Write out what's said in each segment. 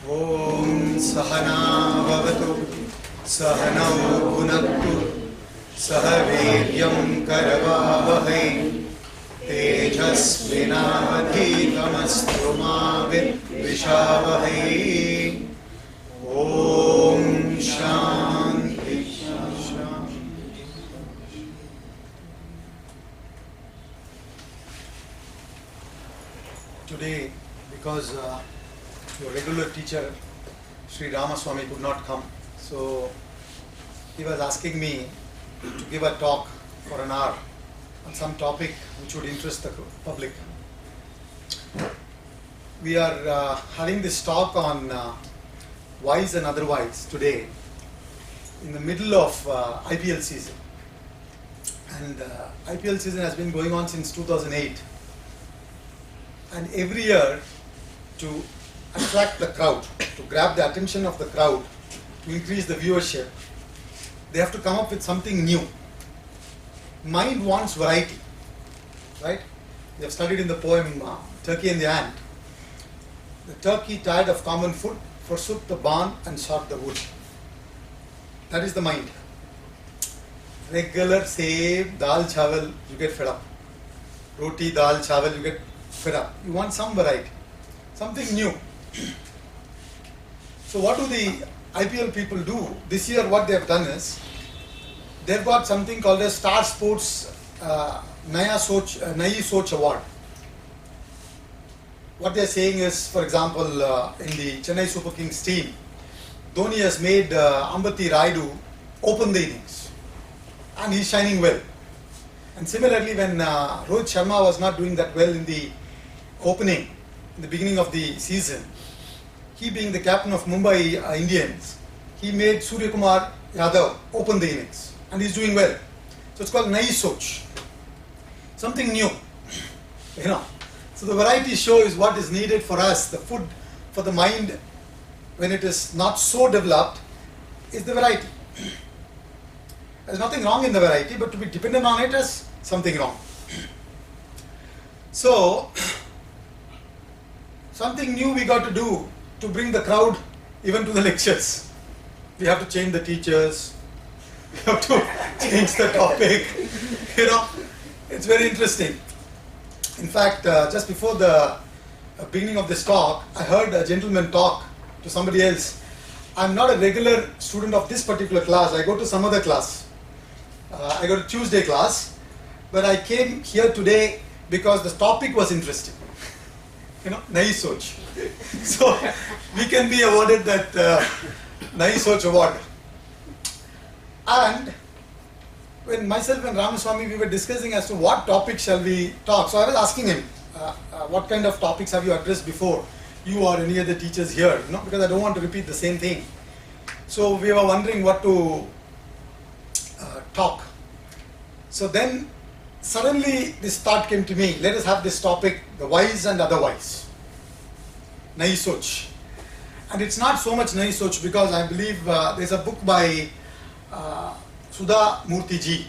Om Sahana Bhavatu Sahanau Bhunaktu Sahaveryam Karavavahai Tejasvinavadhitamastu ma Vishavahai. Om Shanti Shanti. Today, because your regular teacher, Sri Ramaswamy, could not come, so he was asking me to give a talk for an hour on some topic which would interest the public. We are having this talk on wise and otherwise today in the middle of IPL season. And IPL season has been going on since 2008. And every year, to attract the crowd, to grab the attention of the crowd, to increase the viewership, they have to come up with something new. Mind wants variety, right? We have studied in the poem Turkey and the Ant. The turkey, tired of common food, forsook the barn and sought the wood. That is the mind. Regular, same, dal chawal, you get fed up. Roti, dal chawal, you get fed up. You want some variety, something new. So what do the IPL people do? This year what they have done is, they've got something called a Star Sports Nayi Soch Award. What they're saying is, for example, in the Chennai Super Kings team, Dhoni has made Ambati Rayudu open the innings, and he's shining well. And similarly, when Rohit Sharma was not doing that well in the opening, in the beginning of the season, he being the captain of Mumbai Indians, he made Suryakumar Yadav open the innings, and he's doing well. So it's called Nayi Soch, something new, you know. So the variety show is what is needed for us. The food for the mind, when it is not so developed, is the variety. There's nothing wrong in the variety, but to be dependent on it is something wrong. So, something new we got to do to bring the crowd even to the lectures. We have to change the teachers, we have to change the topic, you know. It's very interesting. In fact, just before the beginning of this talk, I heard a gentleman talk to somebody else. I'm not a regular student of this particular class. I go to some other class. I go to Tuesday class, but I came here today because the topic was interesting. You know, Nayi Soch. So we can be awarded that Nayi Soch award. And when myself and Ramaswamy, we were discussing as to what topic shall we talk. So I was asking him, what kind of topics have you addressed before, you or any other teachers here, you know, because I don't want to repeat the same thing. So we were wondering what to talk. So then suddenly this thought came to me, let us have this topic, the wise and otherwise. Nayi Soch. And it's not so much Nayi Soch because I believe there's a book by Sudha Murthy ji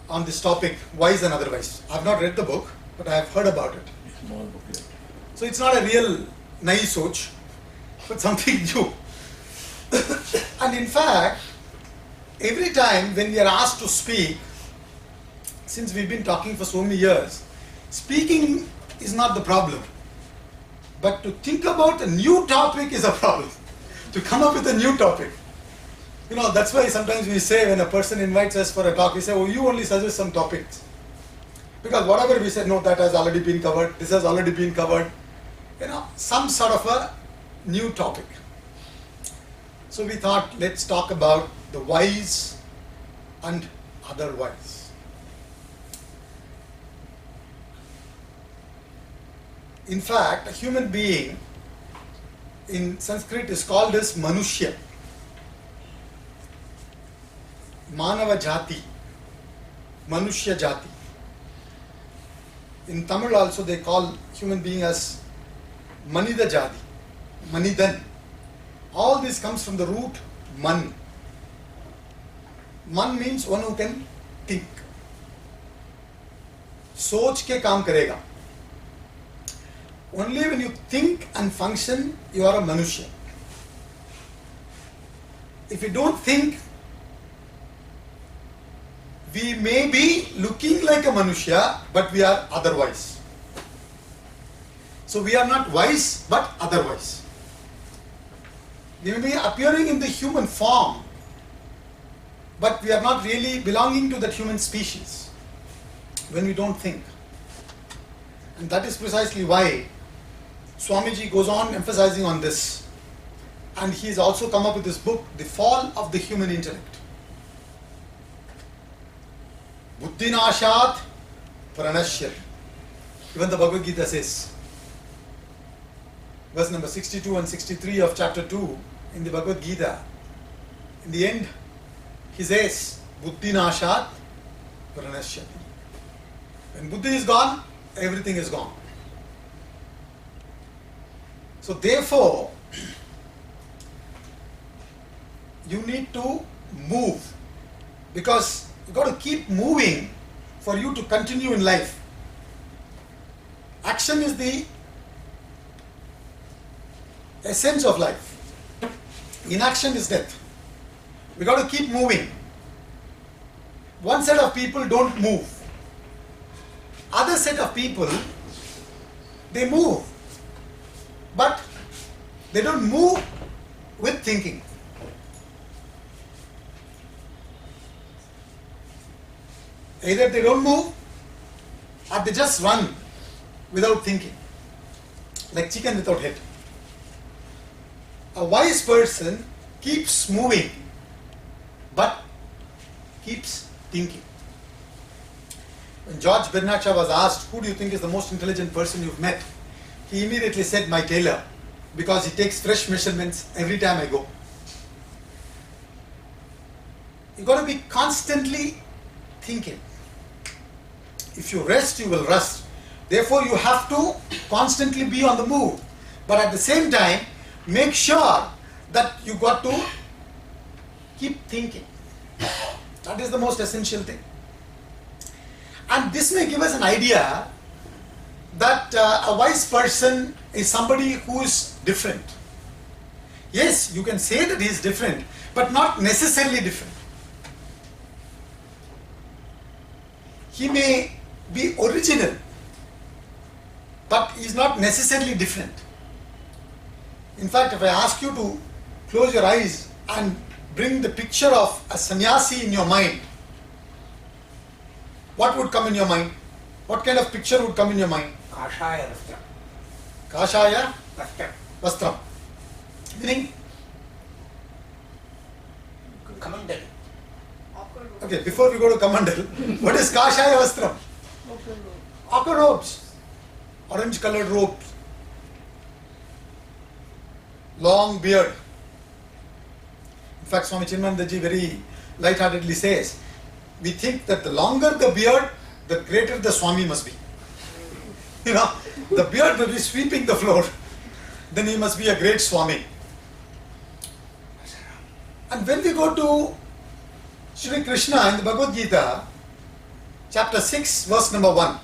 on this topic, wise and otherwise. I have not read the book, but I have heard about it. Small booklet. So it's not a real Nayi Soch, but something new. And in fact, every time when we are asked to speak, since we've been talking for so many years, speaking is not the problem. But to think about a new topic is a problem. To come up with a new topic. You know, that's why sometimes we say when a person invites us for a talk, we say, oh, you only suggest some topics. Because whatever we said, no, that has already been covered, this has already been covered. You know, some sort of a new topic. So we thought, let's talk about the wise and otherwise. In fact, a human being in Sanskrit is called as Manushya. Manava Jati, Manushya Jati. In Tamil also they call human being as Manida Jati, Manidan. All this comes from the root Man. Man means one who can think. सोच के काम करेगा. Only when you think and function, you are a Manushya. If you don't think, we may be looking like a Manushya, but we are otherwise. So we are not wise, but otherwise. We may be appearing in the human form, but we are not really belonging to that human species when we don't think. And that is precisely why Swamiji goes on emphasizing on this. And he has also come up with this book, The Fall of the Human Intellect. Buddhinashat pranashyat. Even the Bhagavad Gita says, verse number 62 and 63 of chapter 2 in the Bhagavad Gita, in the end, he says, Buddhinashat pranashyat. When Buddhi is gone, everything is gone. So therefore, you need to move, because you got to keep moving for you to continue in life. Action is the essence of life. Inaction is death. We got to keep moving. One set of people don't move. Other set of people, they move. But they don't move with thinking. Either they don't move or they just run without thinking, like chicken without head. A wise person keeps moving but keeps thinking. When George Bernaccia was asked, who do you think is the most intelligent person you've met? He immediately said, my tailor, because he takes fresh measurements every time I go. You've got to be constantly thinking. If you rest, you will rust. Therefore, you have to constantly be on the move. But at the same time, make sure that you got to keep thinking. That is the most essential thing. And this may give us an idea that a wise person is somebody who is different. Yes, you can say that he is different, but not necessarily different. He may be original, but he is not necessarily different. In fact, if I ask you to close your eyes and bring the picture of a sannyasi in your mind, what would come in your mind? What kind of picture would come in your mind? Kashaya Vastram. Kashaya Vastram. Vastram. Meaning? Kamandal. Okay, before we go to Kamandal, what is Kashaya Vastram? Ochre robes. Orange colored robes. Long beard. In fact, Swami Chinmanandaji very lightheartedly says, we think that the longer the beard, the greater the Swami must be. You know, the beard will be sweeping the floor, then he must be a great Swami. And when we go to Shri Krishna in the Bhagavad Gita, chapter 6, verse number 1,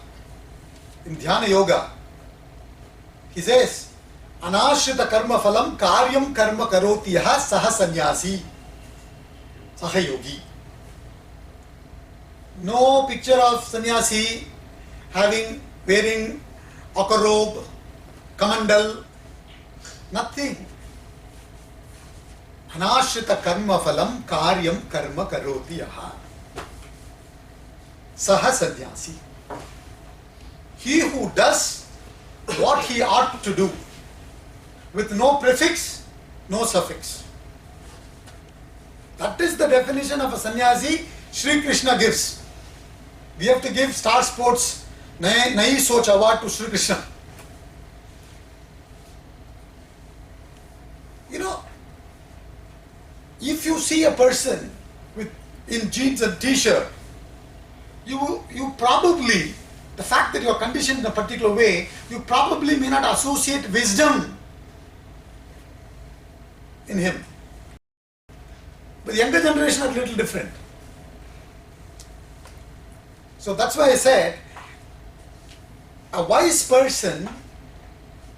in Dhyana Yoga, he says, Anashrita karma phalam karyam karma karoti yaha saha sannyasi saha yogi. No picture of sannyasi wearing ochre robe, kamandal, nothing. Anashrita karma phalam karyam karma karoti yaha saha sannyasi. He who does what he ought to do, with no prefix, no suffix. That is the definition of a sannyasi Shri Krishna gives. We have to give Star Sports Nayi Soch award to Shri Krishna. You know, if you see a person in jeans and t-shirt, you probably, the fact that you are conditioned in a particular way, you probably may not associate wisdom in him. But the younger generation are a little different. So that's why I said, a wise person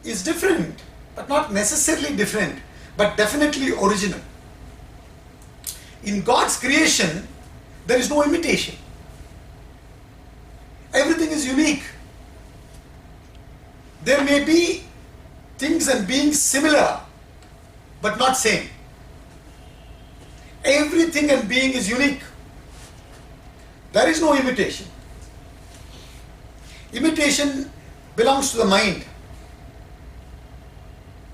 is different, but not necessarily different, but definitely original. In God's creation, there is no imitation. Everything is unique. There may be things and beings similar, but not same. Everything and being is unique. There is no imitation. Imitation belongs to the mind.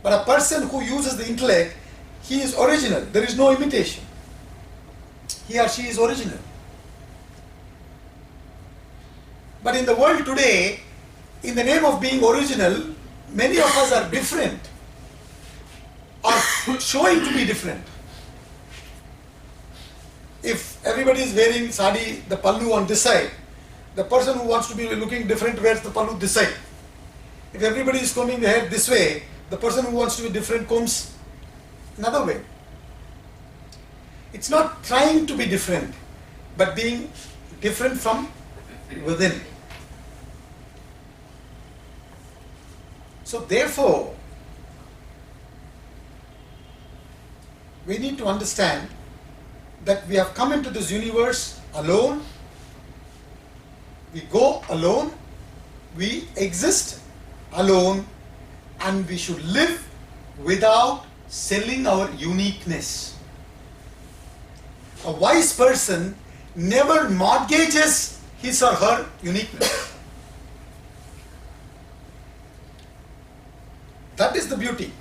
But a person who uses the intellect, he is original. There is no imitation. He or she is original. But in the world today, in the name of being original, many of us are different, or showing to be different. If everybody is wearing sari, the pallu on this side, the person who wants to be looking different wears the pallu this side. If everybody is combing the hair this way, the person who wants to be different combs another way. It's not trying to be different, but being different from within. So therefore, we need to understand that we have come into this universe alone, we go alone, we exist alone, and we should live without selling our uniqueness. A wise person never mortgages his or her uniqueness. That is the beauty.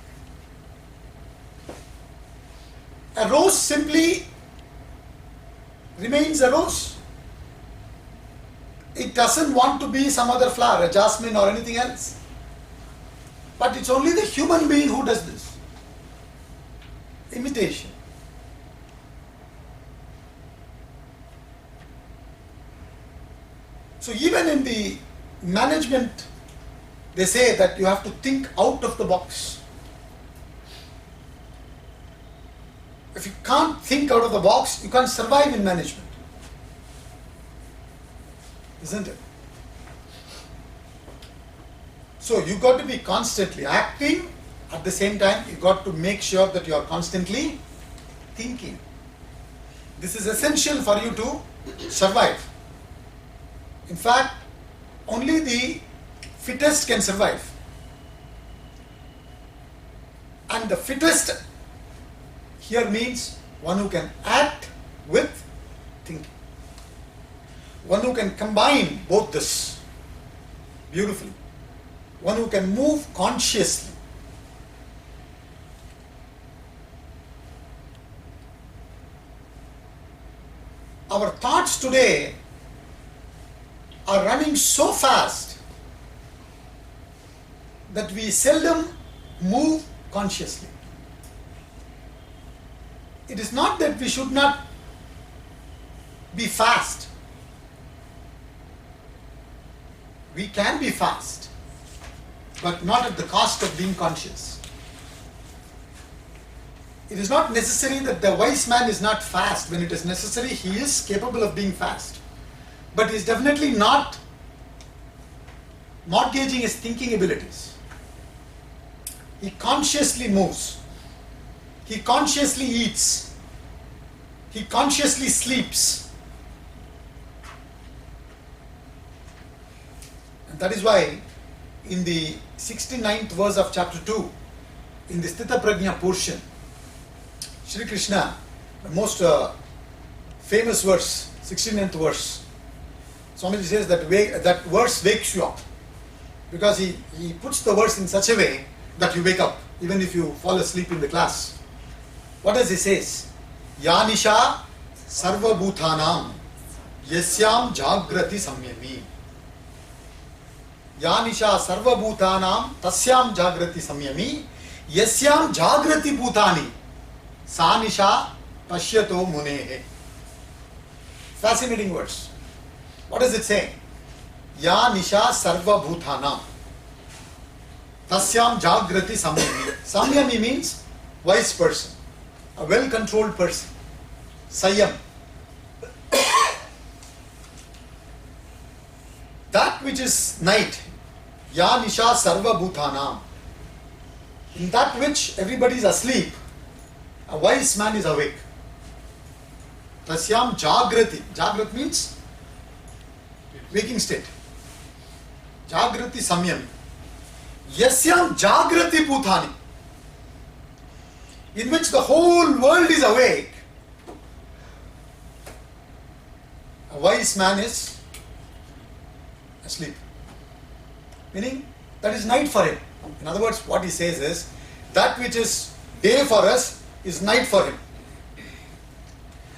A rose simply remains a rose. It doesn't want to be some other flower, a jasmine or anything else. But it's only the human being who does this. Imitation. So even in the management, they say that you have to think out of the box. If you can't think out of the box, you can't survive in management. Isn't it? So you got to be constantly acting, at the same time you got to make sure that you are constantly thinking. This is essential for you to survive. In fact, only the fittest can survive. And the fittest here means one who can act with thinking. One who can combine both this beautifully. One who can move consciously. Our thoughts today are running so fast that we seldom move consciously. It is not that we should not be fast. We can be fast, but not at the cost of being conscious. It is not necessary that the wise man is not fast. When it is necessary, he is capable of being fast. But he is definitely not mortgaging his thinking abilities. He consciously moves. He consciously eats. He consciously sleeps. And that is why in the 69th verse of chapter 2, in the Sthita Prajna portion, Shri Krishna, the most famous verse, 69th verse, Swamiji says that that verse wakes you up. Because he puts the verse in such a way that you wake up, even if you fall asleep in the class. What does he say? Yanisha sarva bhutanam yasyam jagrati samyami. Yanisha sarva bhutanam tasyam jagrati samyami yasyam jagrati bhutani sanisha pashyato munehe. Fascinating words. What does it say? Yanisha sarva bhutanam tasyam jagrati samyami. Samyami means wise person. A well-controlled person. Sayam. That which is night. Ya nisha sarva bhutanam. In that which everybody is asleep, a wise man is awake. Tasyam jagrati. Jagrat means waking state. Jagrati samyami. Yasyam jagrati bhutani. In which the whole world is awake. A wise man is asleep. Meaning, that is night for him. In other words, what he says is, that which is day for us is night for him.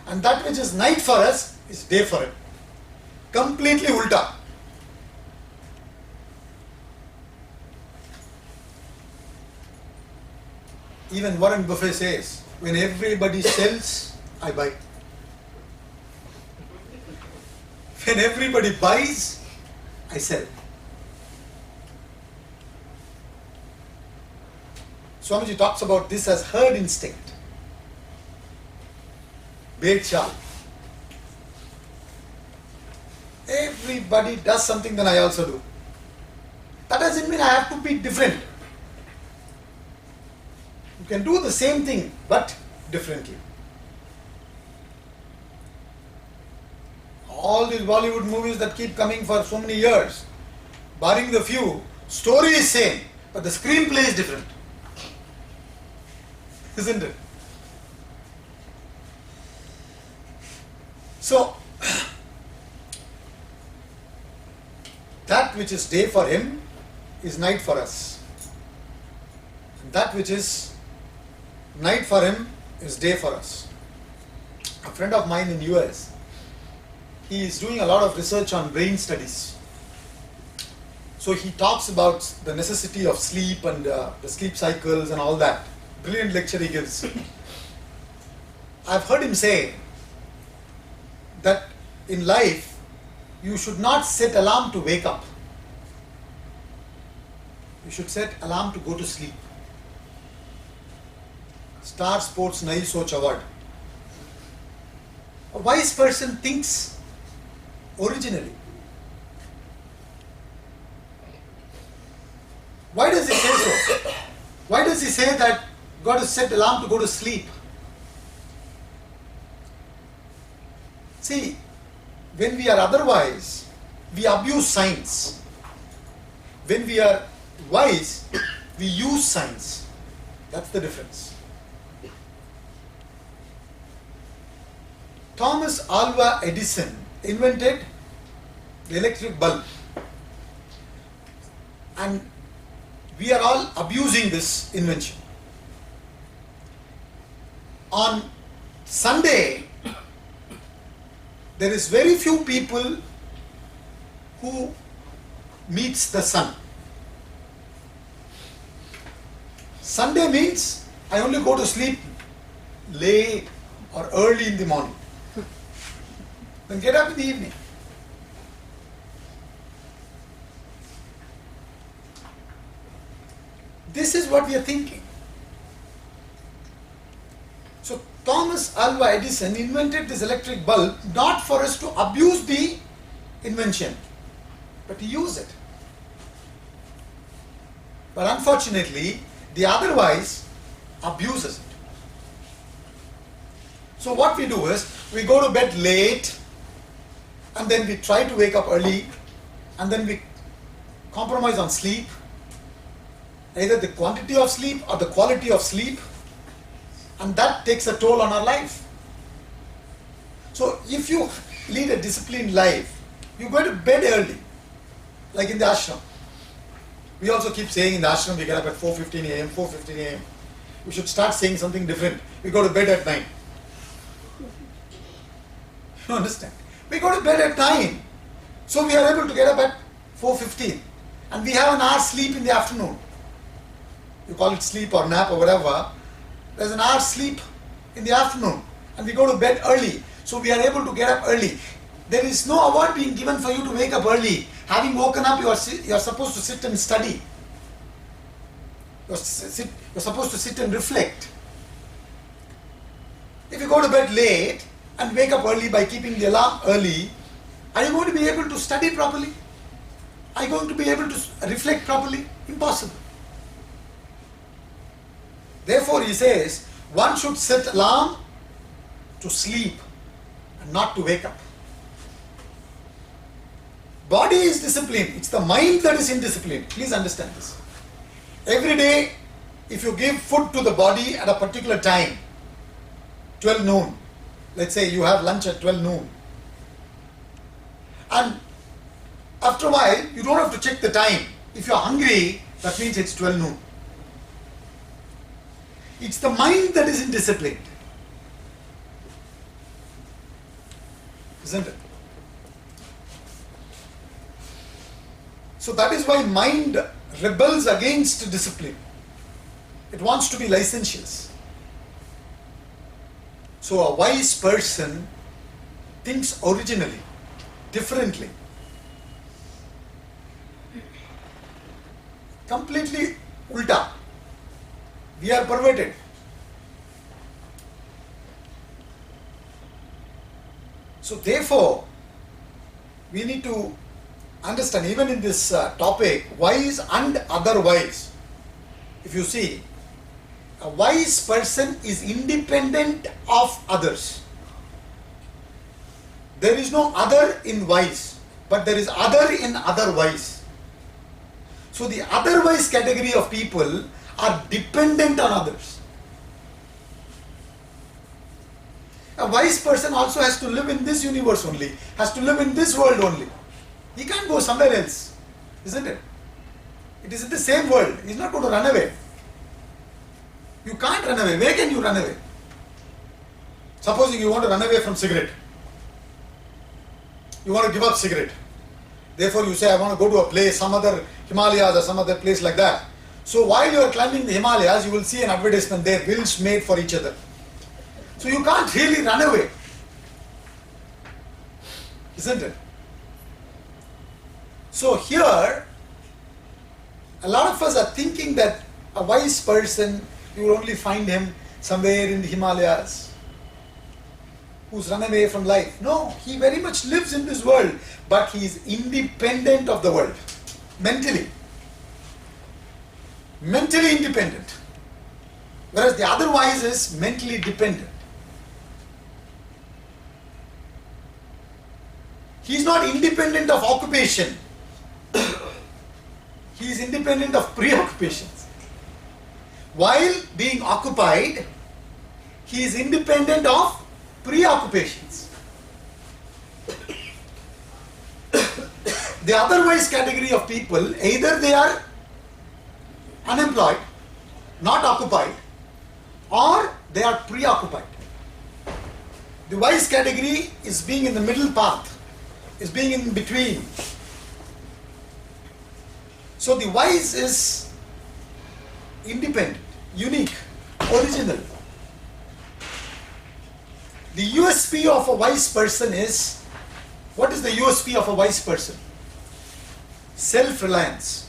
And that which is night for us is day for him. Completely ulta. Even Warren Buffett says, when everybody sells, I buy. When everybody buys, I sell. Swamiji talks about this as herd instinct. Bedshal. Everybody does something, then I also do. That doesn't mean I have to be different. You can do the same thing, but differently. All these Bollywood movies that keep coming for so many years, barring the few, story is same, but the screenplay is different. Isn't it? So, that which is day for him is night for us. And that which is night for him is day for us. A friend of mine in US, he is doing a lot of research on brain studies. So he talks about the necessity of sleep and the sleep cycles and all that. Brilliant lecture he gives. I've heard him say that in life you should not set alarm to wake up. You should set alarm to go to sleep. Star Sports Nahi Soch Award. A wise person thinks originally. Why does he say so? Why does he say that got to set alarm to go to sleep? See, when we are otherwise, we abuse science. When we are wise, we use science. That's the difference. Thomas Alva Edison invented the electric bulb. And we are all abusing this invention. On Sunday, there is very few people who meets the sun. Sunday means I only go to sleep late or early in the morning. Then get up in the evening. This is what we are thinking. So Thomas Alva Edison invented this electric bulb not for us to abuse the invention, but to use it. But unfortunately, the otherwise abuses it. So what we do is, we go to bed late, and then we try to wake up early, and then we compromise on sleep, either the quantity of sleep or the quality of sleep, and that takes a toll on our life. So if you lead a disciplined life, you go to bed early, like in the ashram. We also keep saying in the ashram we get up at 4:15 a.m., 4:15 a.m. We should start saying something different. We go to bed at 9. You understand? We go to bed at 9. So we are able to get up at 4:15. And we have an hour sleep in the afternoon. You call it sleep or nap or whatever. There's an hour sleep in the afternoon. And we go to bed early. So we are able to get up early. There is no award being given for you to wake up early. Having woken up, you are supposed to sit and study. You're supposed to sit and reflect. If you go to bed late and wake up early by keeping the alarm early, are you going to be able to study properly? Are you going to be able to reflect properly? Impossible. Therefore he says, one should set alarm to sleep and not to wake up. Body is disciplined. It's the mind that is indisciplined. Please understand this. Every day, if you give food to the body at a particular time, 12 noon, let's say you have lunch at 12 noon, and after a while, you don't have to check the time. If you're hungry, that means it's 12 noon. It's the mind that is indisciplined. Isn't it? So that is why mind rebels against discipline. It wants to be licentious. So a wise person thinks originally, differently. Completely ulta. We are perverted. So therefore, we need to understand, even in this topic, wise and otherwise. If you see, a wise person is independent of others. There is no other in wise, but there is other in otherwise. So the otherwise category of people are dependent on others. A wise person also has to live in this universe only, has to live in this world only. He can't go somewhere else, isn't it? It is in the same world. He's not going to run away. You can't run away. Where can you run away? Supposing you want to run away from cigarette. You want to give up cigarette. Therefore you say, I want to go to a place, some other Himalayas or some other place like that. So while you are climbing the Himalayas, you will see an advertisement there, wills made for each other. So you can't really run away. Isn't it? So here, a lot of us are thinking that a wise person, you will only find him somewhere in the Himalayas, who's run away from life. No, he very much lives in this world, but he is independent of the world, mentally. Mentally independent. Whereas the otherwise is mentally dependent. He is not independent of occupation. He is independent of preoccupations. While being occupied, he is independent of preoccupations. The otherwise category of people, either they are unemployed, not occupied, or they are preoccupied. The wise category is being in the middle path, is being in between. So the wise is independent, unique, original. The USP of a wise person is, what is the USP of a wise person? Self-reliance.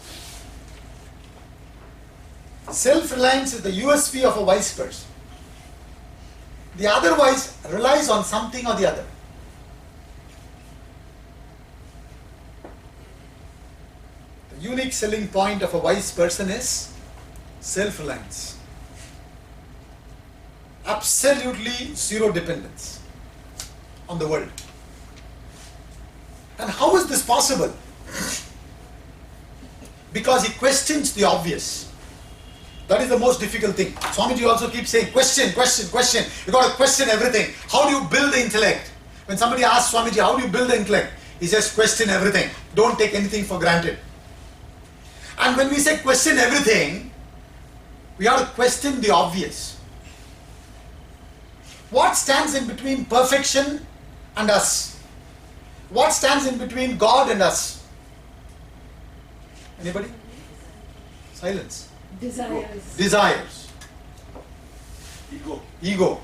Self-reliance is the USP of a wise person. The otherwise relies on something or the other. The unique selling point of a wise person is self-reliance. Absolutely zero dependence on the world. And how is this possible? Because he questions the obvious. That is the most difficult thing. Swamiji also keeps saying, question, question, question. You got to question everything. How do you build the intellect? When somebody asks Swamiji, how do you build the intellect? He says, question everything. Don't take anything for granted. And when we say question everything, we have to question the obvious. What stands in between perfection and us? What stands in between God and us? Anybody? Silence. Desires. Desires. Ego. Ego.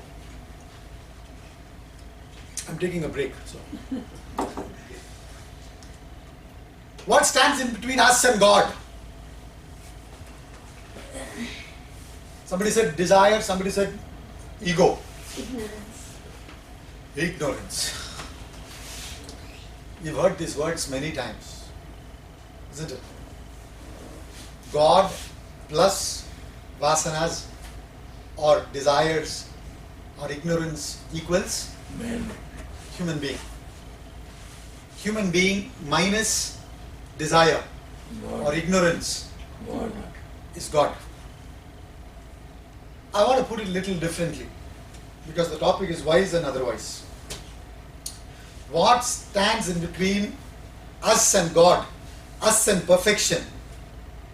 I'm taking a break. So. What stands in between us and God? Somebody said desire, somebody said ego. Ignorance. Ignorance. You've heard these words many times, isn't it? God plus vasanas or desires or ignorance equals Man. human being. Human being minus desire or God. ignorance God. is God. I want to put it a little differently because the topic is wise and otherwise. What stands in between us and God, us and perfection,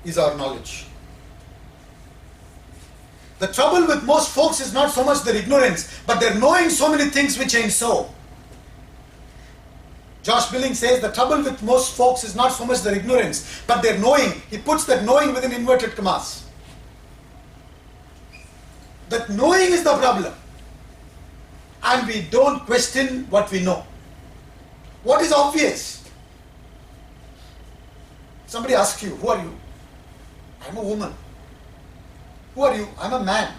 is our knowledge. The trouble with most folks is not so much their ignorance, but they're knowing so many things which ain't so. Josh Billing says the trouble with most folks is not so much their ignorance, but their knowing. He puts that knowing within inverted commas. That knowing is the problem. And we don't question what we know. What is obvious? Somebody asks you, who are you? I'm a woman. Who are you? I'm a man.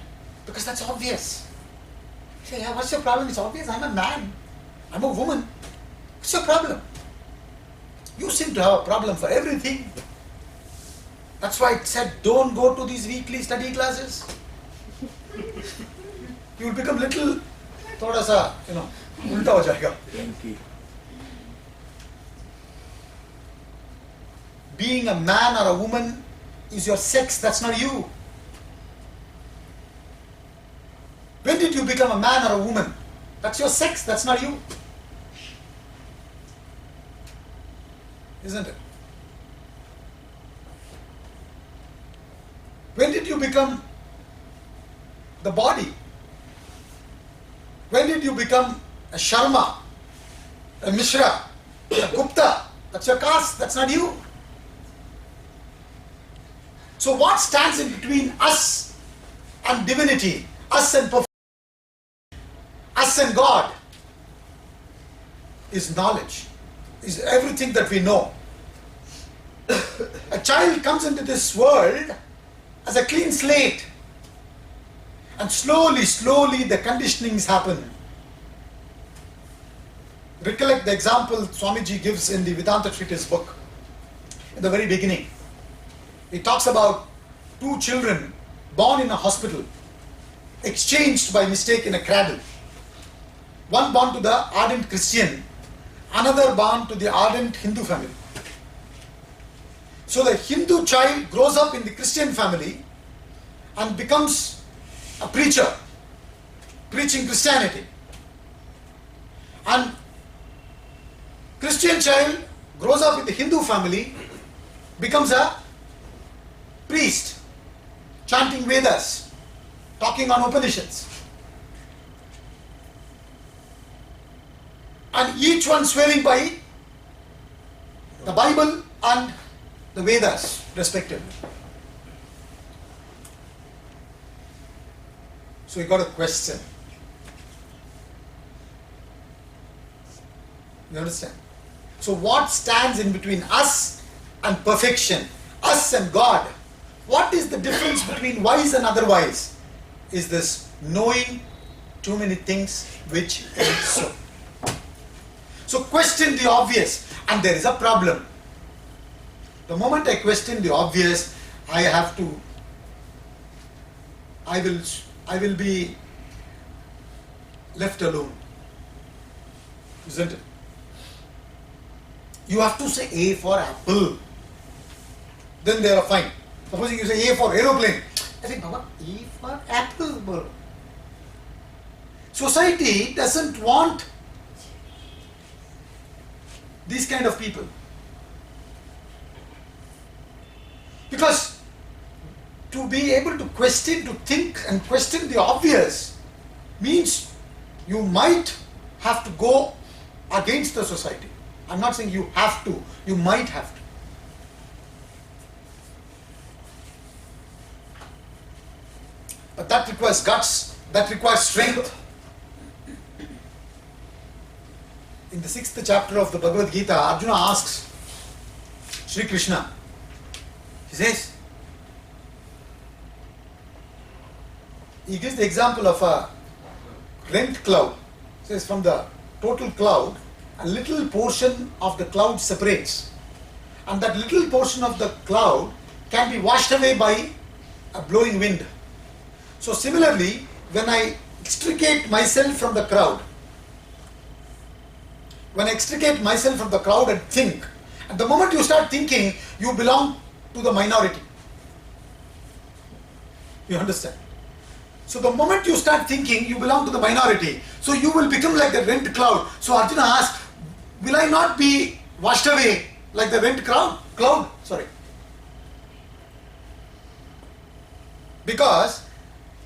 Because that's obvious. You say, yeah, what's your problem? It's obvious. I'm a man. I'm a woman. What's your problem? You seem to have a problem for everything. That's why it said, don't go to these weekly study classes. You will become little, thoda sa, ulta ho jayega. Yankee. Being a man or a woman is your sex, that's not you. When did you become a man or a woman? That's your sex, that's not you. Isn't it? When did you become the body? When did you become a Sharma, a Mishra, a Gupta? That's your caste, that's not you. So what stands in between us and divinity, us and perfection, us and God, is knowledge, is everything that we know. A child comes into this world as a clean slate, and slowly the conditionings happen. Recollect the example Swamiji gives in the Vedanta Treatise book, in the very beginning. He talks about two children born in a hospital, exchanged by mistake in a cradle. One born to the ardent Christian, another born to the ardent Hindu family. So the Hindu child grows up in the Christian family and becomes a preacher, preaching Christianity. And Christian child grows up in the Hindu family, becomes a priest, chanting Vedas, talking on Upanishads. And each one swearing by the Bible and the Vedas, respectively. So you got a question. You understand? So what stands in between us and perfection, us and God? What is the difference between wise and otherwise? Is this knowing too many things which ain't so. So question the obvious, and there is a problem. The moment I question the obvious, I will be left alone. Isn't it? You have to say A for apple. Then they are fine. Supposing you say A for aeroplane. I think, Baba, A for apple. Society doesn't want these kind of people. Because to be able to question, to think and question the obvious means you might have to go against the society. I'm not saying you have to, you might have to. But that requires guts, that requires strength. In the 6th chapter of the Bhagavad Gita, Arjuna asks Shri Krishna, he says, he gives the example of a rent cloud. He says from the total cloud, a little portion of the cloud separates. And that little portion of the cloud can be washed away by a blowing wind. So similarly, when I extricate myself from the crowd, and think, at the moment you start thinking, you belong to the minority. You understand? So the moment you start thinking, you belong to the minority. So you will become like the rent cloud. So Arjuna asked, will I not be washed away like the rent cloud? Because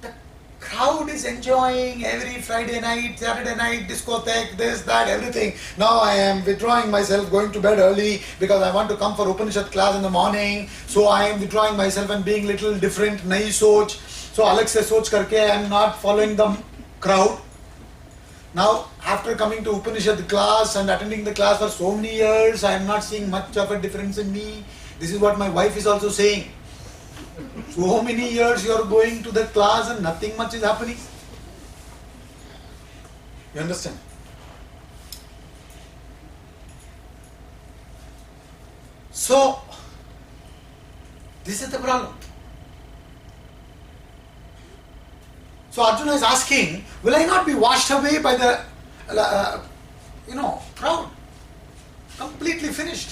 the crowd is enjoying every Friday night, Saturday night, discotheque, this, that, everything. Now I am withdrawing myself, going to bed early because I want to come for Upanishad class in the morning. So I am withdrawing myself and being little different, nahi soch. So alag se soch karke I am not following the crowd. Now after coming to Upanishad class and attending the class for so many years, I am not seeing much of a difference in me. This is what my wife is also saying. So many years you are going to the class and nothing much is happening. You understand? So, this is the problem. So Arjuna is asking, will I not be washed away by the, crowd? Completely finished.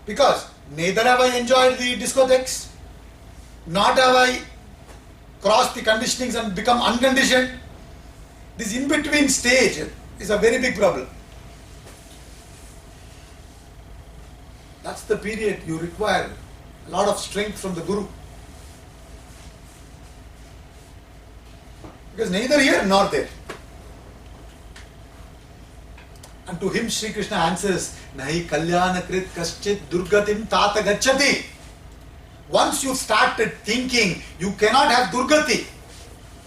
Because neither have I enjoyed the discotheques, not have I crossed the conditionings and become unconditioned. This in-between stage is a very big problem. That's the period you require a lot of strength from the Guru. Because neither here nor there. And to him Sri Krishna answers, Nahi kalyana krit kaschit durgatim tata gacchati. Once you started thinking, you cannot have durgati.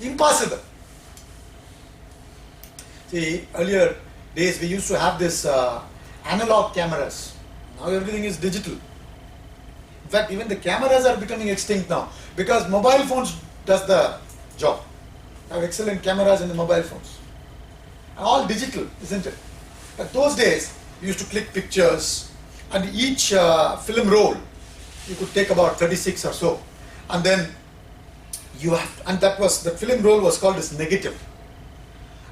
Impossible. See, earlier days we used to have this analog cameras. Now everything is digital. In fact, even the cameras are becoming extinct now because mobile phones does the job. I have excellent cameras in the mobile phones. All digital, isn't it? But those days, we used to click pictures, and each film roll, you could take about 36 or so. And then the film roll was called as negative.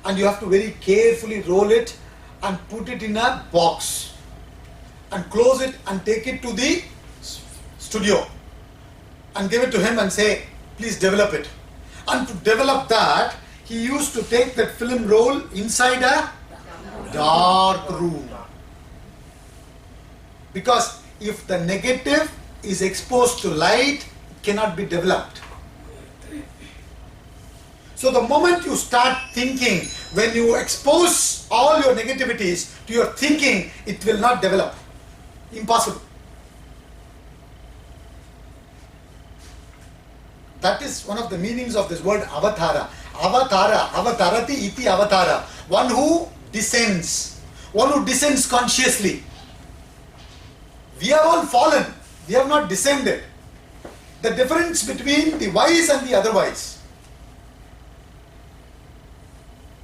And you have to very carefully roll it and put it in a box and close it and take it to the studio and give it to him and say, please develop it. And to develop that, he used to take that film roll inside a dark room. Because if the negative is exposed to light, it cannot be developed. So the moment you start thinking, when you expose all your negativities to your thinking, it will not develop. Impossible. That is one of the meanings of this word avatara. Avatara, avatarati iti avatara. One who descends. One who descends consciously. We have all fallen. We have not descended. The difference between the wise and the otherwise.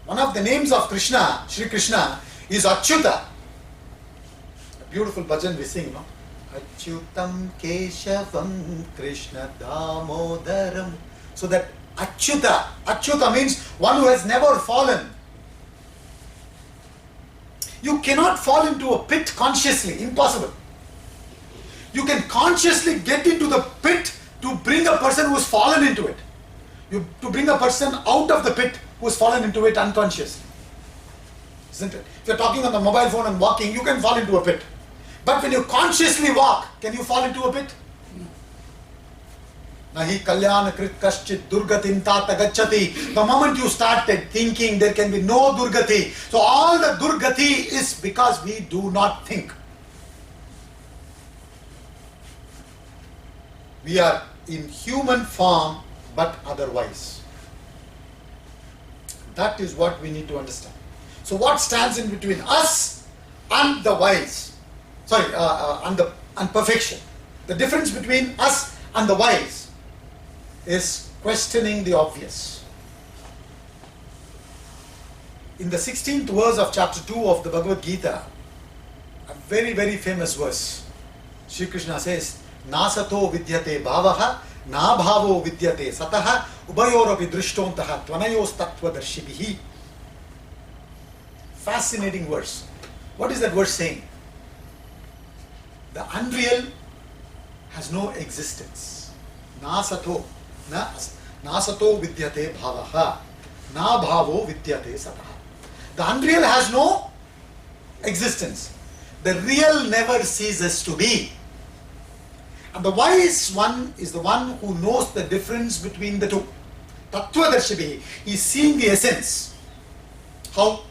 One of the names of Krishna, Shri Krishna, is Achyuta. A beautiful bhajan we sing, no? Achyutam Keshavam Krishna Damodaram. So that Achyuta means one who has never fallen. You cannot fall into a pit consciously, impossible. You can consciously get into the pit to bring a person who has fallen into it. To bring a person out of the pit who has fallen into it unconsciously. Isn't it? If you are talking on the mobile phone and walking, you can fall into a pit. But when you consciously walk, can you fall into a pit? Nahi kalyana krit kaschit durgatim tata gacchati. The moment you started thinking, there can be no durgati. So all the durgati is because we do not think. We are in human form, but otherwise. That is what we need to understand. So what stands in between us and the wise? And perfection. The difference between us and the wise is questioning the obvious. In the 16th verse of chapter 2 of the Bhagavad Gita, a very, very famous verse, Shri Krishna says, nasato vidyate bhavaha nabhavo vidyate sataha ubayoropi drishtontaha tvanayos tattvadarshibhihi. Fascinating verse. What is that verse saying? The unreal has no existence. Nasato vidyate bhavaha nabhavo vidyate sataha. The unreal has no existence. The real never ceases to be. And the wise one is the one who knows the difference between the two. Tattvadarshibi is seeing the essence. How?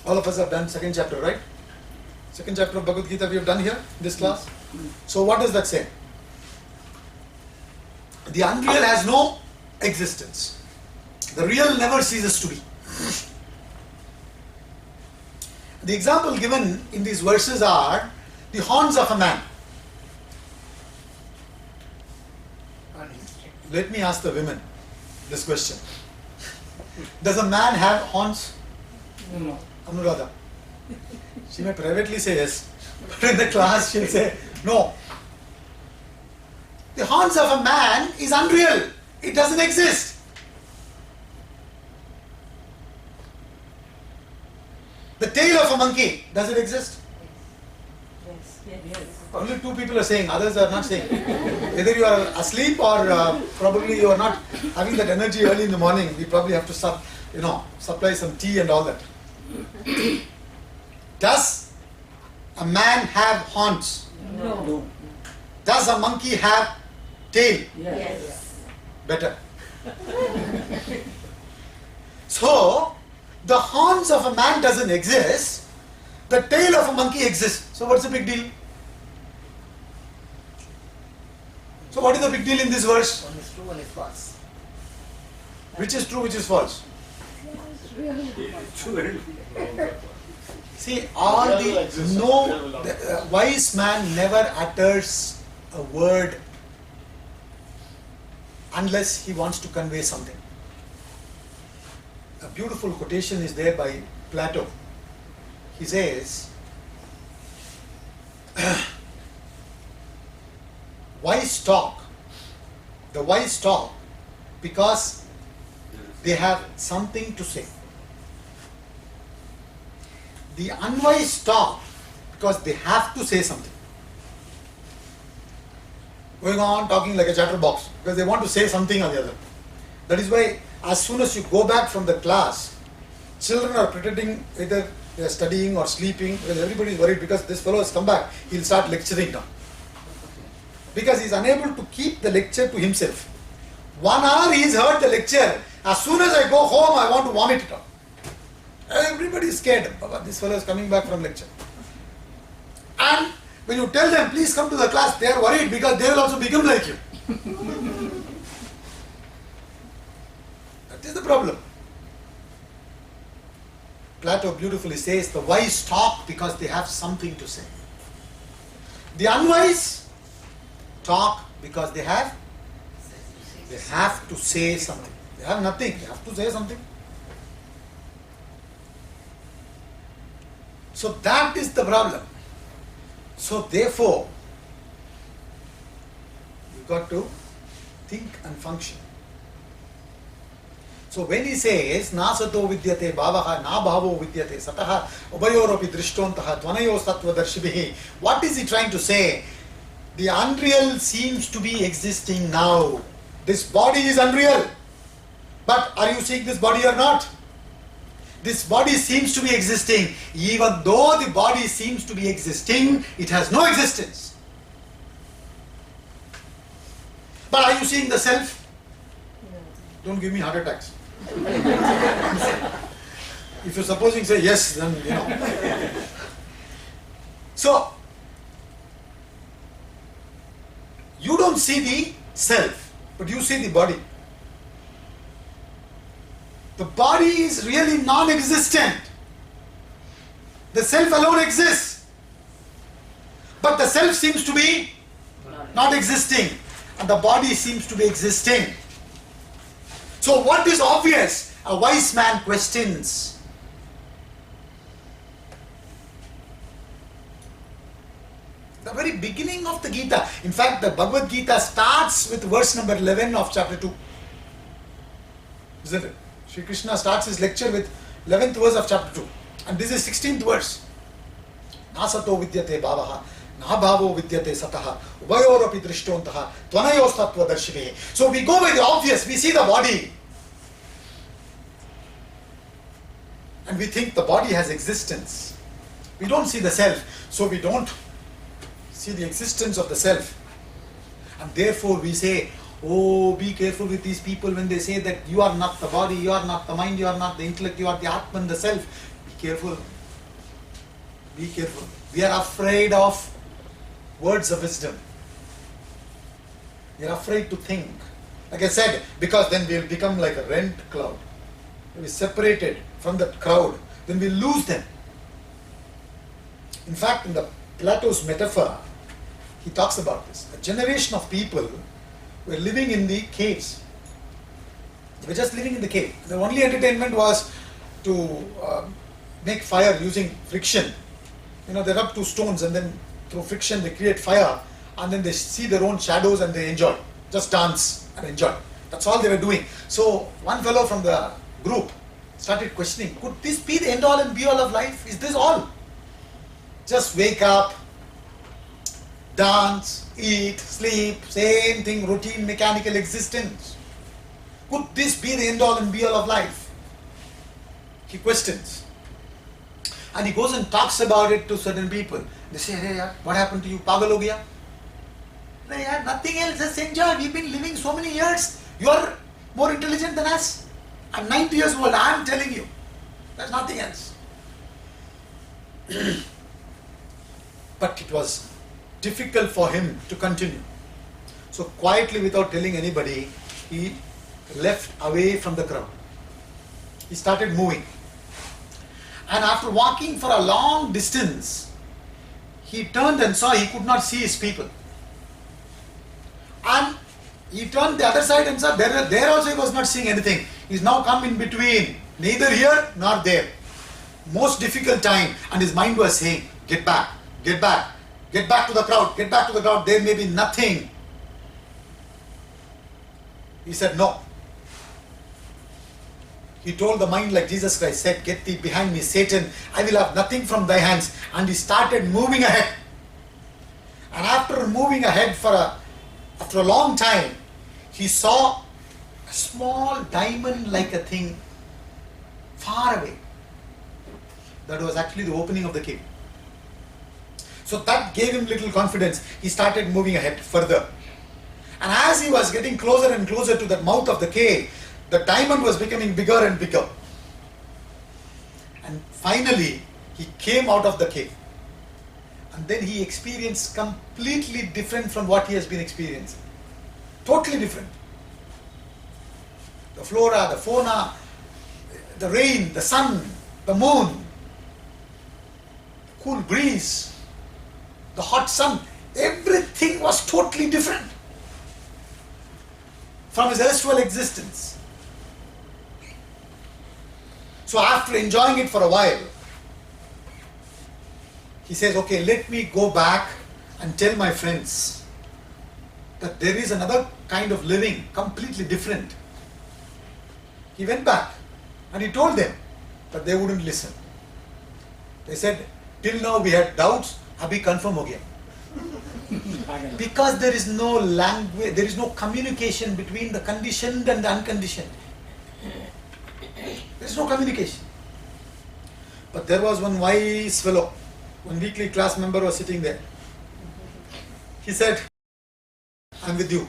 All of us have done second chapter, right? Second chapter of Bhagavad Gita we have done here in this class. So what does that say? The unreal has no existence. The real never ceases to be. The example given in these verses are the horns of a man. Let me ask the women this question. Does a man have horns? No. Anuradha. She may privately say yes, but in the class she'll say no. The horns of a man is unreal. It doesn't exist. The tail of a monkey, does it exist? Yes. Only two people are saying, others are not saying. Either you are asleep or probably you are not having that energy early in the morning. We probably have to supply some tea and all that. Does a man have horns? No. Does a monkey have tail? Yes. Better. So, the horns of a man doesn't exist, the tail of a monkey exists. So what's the big deal? So what is the big deal in this verse? One is true, one is false. Which is true, which is false? See, the wise man never utters a word unless he wants to convey something. A beautiful quotation is there by Plato. He says, the wise talk because they have something to say. The unwise talk because they have to say something. Going on talking like a chatterbox because they want to say something or the other. That is why as soon as you go back from the class, children are pretending either they are studying or sleeping because everybody is worried because this fellow has come back, he will start lecturing now. Because he is unable to keep the lecture to himself. 1 hour he has heard the lecture. As soon as I go home, I want to vomit it out. Everybody is scared. Baba, this fellow is coming back from lecture. And when you tell them, please come to the class, they are worried because they will also become like you. That is the problem. Plato beautifully says, the wise talk because they have something to say. The unwise talk because they have to say something. They have nothing, they have to say something. So that is the problem. So therefore, you've got to think and function. So when he says, nasato vidyate bhavaha nabhavo vidyate sataha ubayoropi drishtontaha tvanayos tattvadarshibhihi, what is he trying to say? The unreal seems to be existing now. This body is unreal. But are you seeing this body or not? This body seems to be existing. Even though the body seems to be existing, it has no existence. But are you seeing the self? Don't give me heart attacks. If you're supposing say yes, then you know. So, you don't see the self, but you see the body. The body is really non-existent. The self alone exists. But the self seems to be not existing. And the body seems to be existing. So what is obvious? A wise man questions. The very beginning of the Gita. In fact, the Bhagavad Gita starts with verse number 11 of chapter 2. Isn't it? Sri Krishna starts his lecture with 11th verse of chapter 2. And this is 16th verse. Nasato vidyate bhavaha, nabhavo vidyate sataha, ubayoropi drishtontaha, tvanayos darshine. So we go by the obvious, we see the body. And we think the body has existence. We don't see the self, so we don't see the existence of the self. And therefore we say, oh, be careful with these people when they say that you are not the body, you are not the mind, you are not the intellect, you are the Atman, the self. Be careful. Be careful. We are afraid of words of wisdom. We are afraid to think. Like I said, because then we will become like a rent cloud. We'll be separated from the crowd. Then we lose them. In fact, in the Plato's metaphor, he talks about this. A generation of people were living in the caves. They were just living in the cave. Their only entertainment was to make fire using friction. They rub two stones and then through friction they create fire, and then they see their own shadows and they enjoy. Just dance and enjoy. That's all they were doing. So one fellow from the group started questioning, could this be the end all and be all of life? Is this all? Just wake up, dance, eat, sleep, same thing, routine, mechanical existence. Could this be the end all and be all of life? He questions. And he goes and talks about it to certain people. They say, hey, yaar, what happened to you? Pagal ho gaya? No, yaar, nothing else. Just enjoy. We've been living so many years. You are more intelligent than us. I'm 90 years old. I'm telling you. There's nothing else. But it was difficult for him to continue. So quietly, without telling anybody, he left away from the crowd. He started moving. And after walking for a long distance, he turned and saw he could not see his people. And he turned the other side and saw there also he was not seeing anything. He's now come in between, neither here nor there. Most difficult time, and his mind was saying, get back, get back, get back to the crowd, get back to the crowd, there may be nothing. He said, no. He told the mind like Jesus Christ said, get thee behind me, Satan, I will have nothing from thy hands. And he started moving ahead. And after moving ahead after a long time, he saw a small diamond like a thing far away. That was actually the opening of the cave. So that gave him little confidence. He started moving ahead further. And as he was getting closer and closer to the mouth of the cave, the diamond was becoming bigger and bigger. And finally, he came out of the cave. And then he experienced completely different from what he has been experiencing. Totally different. The flora, the fauna, the rain, the sun, the moon, the cool breeze, the hot sun, everything was totally different from his erstwhile existence. So after enjoying it for a while, he says, okay, let me go back and tell my friends that there is another kind of living, completely different. He went back and he told them, but they wouldn't listen. They said, till now we had doubts, abhi confirm ho gaya. Because there is no language, there is no communication between the conditioned and the unconditioned. There is no communication. But there was one wise fellow, one weekly class member was sitting there. He said, I'm with you.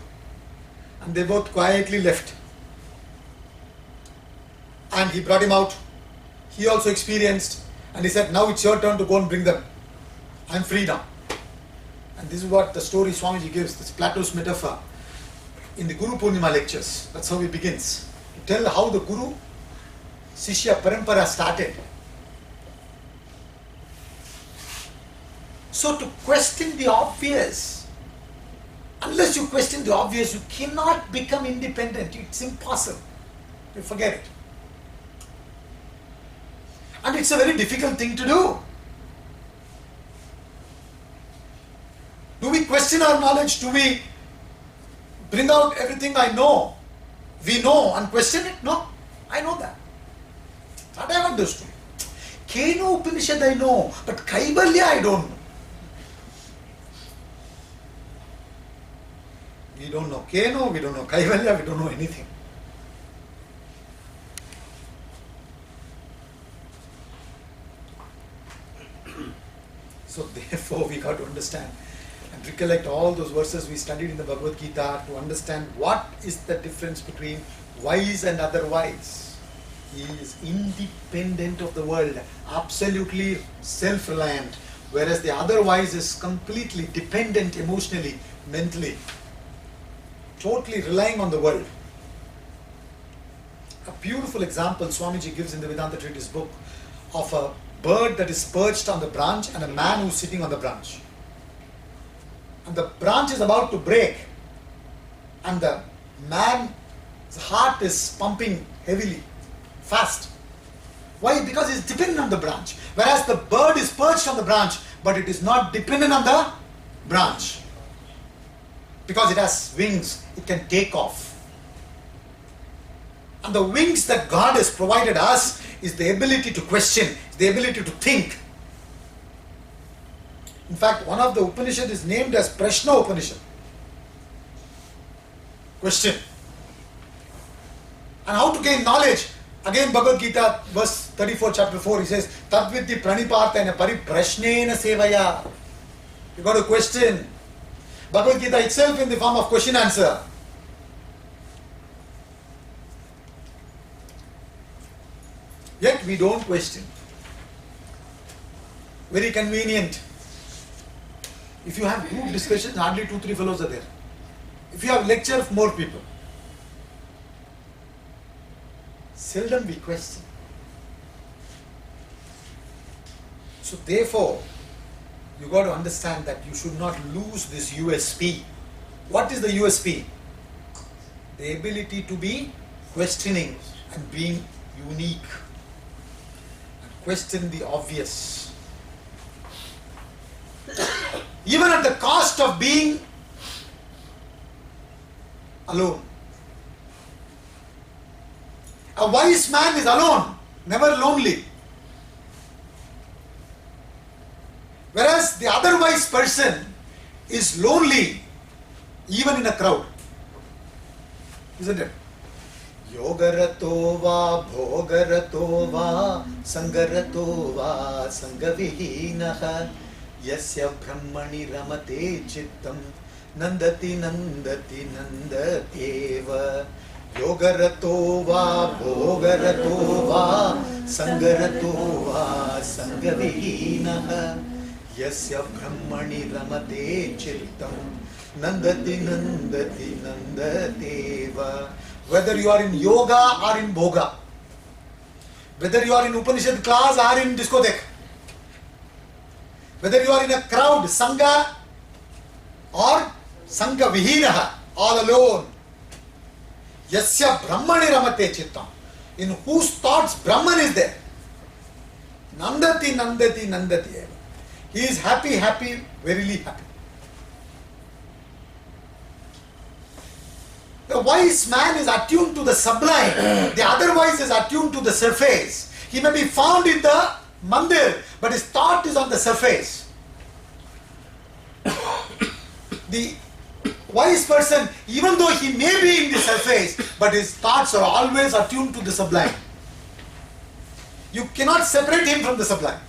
And they both quietly left. And he brought him out. He also experienced. And he said, now it's your turn to go and bring them. I'm free now. And this is what the story Swamiji gives, this Plato's metaphor, in the Guru Purnima lectures. That's how he begins. To tell how the Guru Sishya Parampara started. So to question the obvious, unless you question the obvious, you cannot become independent. It's impossible. You forget it. And it's a very difficult thing to do. question our knowledge? Do we bring out everything I know? We know and question it? No, I know that. That I understood. Keno Upanishad I know, but Kaivalya I don't know. We don't know Keno, we don't know Kaivalya, we don't know anything. So therefore we got to understand and recollect all those verses we studied in the Bhagavad Gita to understand what is the difference between wise and otherwise. He is independent of the world, absolutely self-reliant, whereas the otherwise is completely dependent emotionally, mentally, totally relying on the world. A beautiful example Swamiji gives in the Vedanta Treatise book of a bird that is perched on the branch and a man who is sitting on the branch. And the branch is about to break and the man's heart is pumping heavily, fast. Why? Because he is dependent on the branch. Whereas the bird is perched on the branch, but it is not dependent on the branch. Because it has wings, it can take off. And the wings that God has provided us is the ability to question, the ability to think. In fact, one of the Upanishad is named as Prashna Upanishad. Question. And how to gain knowledge? Again, Bhagavad Gita, verse 34, chapter 4, he says, Tadviddhi praniparthena pariprashnena sevaya. You got to question. Bhagavad Gita itself in the form of question answer. Yet we don't question. Very convenient. If you have group discussions, hardly 2-3 fellows are there. If you have lecture, more people. Seldom we question. So therefore, you got to understand that you should not lose this USP. What is the USP? The ability to be questioning and being unique. And question the obvious. Even at the cost of being alone. A wise man is alone, never lonely. Whereas the otherwise person is lonely even in a crowd. Isn't it? Yogarato va bhogarato va sangarato va sangavihinaha yasya brahmani ramate chittam nandati nandati nandateva Yogarato va bhogarato va sangarato va sangavihinaha Yasya brahmani ramate chittam nandati nandati nandateva. Whether you are in yoga or in bhoga, whether you are in Upanishad class or in discotheque, whether you are in a crowd, sangha or sangha vihinaha, all alone, Yasya brahmani ramate chittam, in whose thoughts Brahman is there, nandati nandati nandati eva. He is happy, happy, verily happy. The wise man is attuned to the sublime. The otherwise is attuned to the surface. He may be found in the mandir, but his thought is on the surface. The wise person, even though he may be in the surface, but his thoughts are always attuned to the sublime. You cannot separate him from the sublime.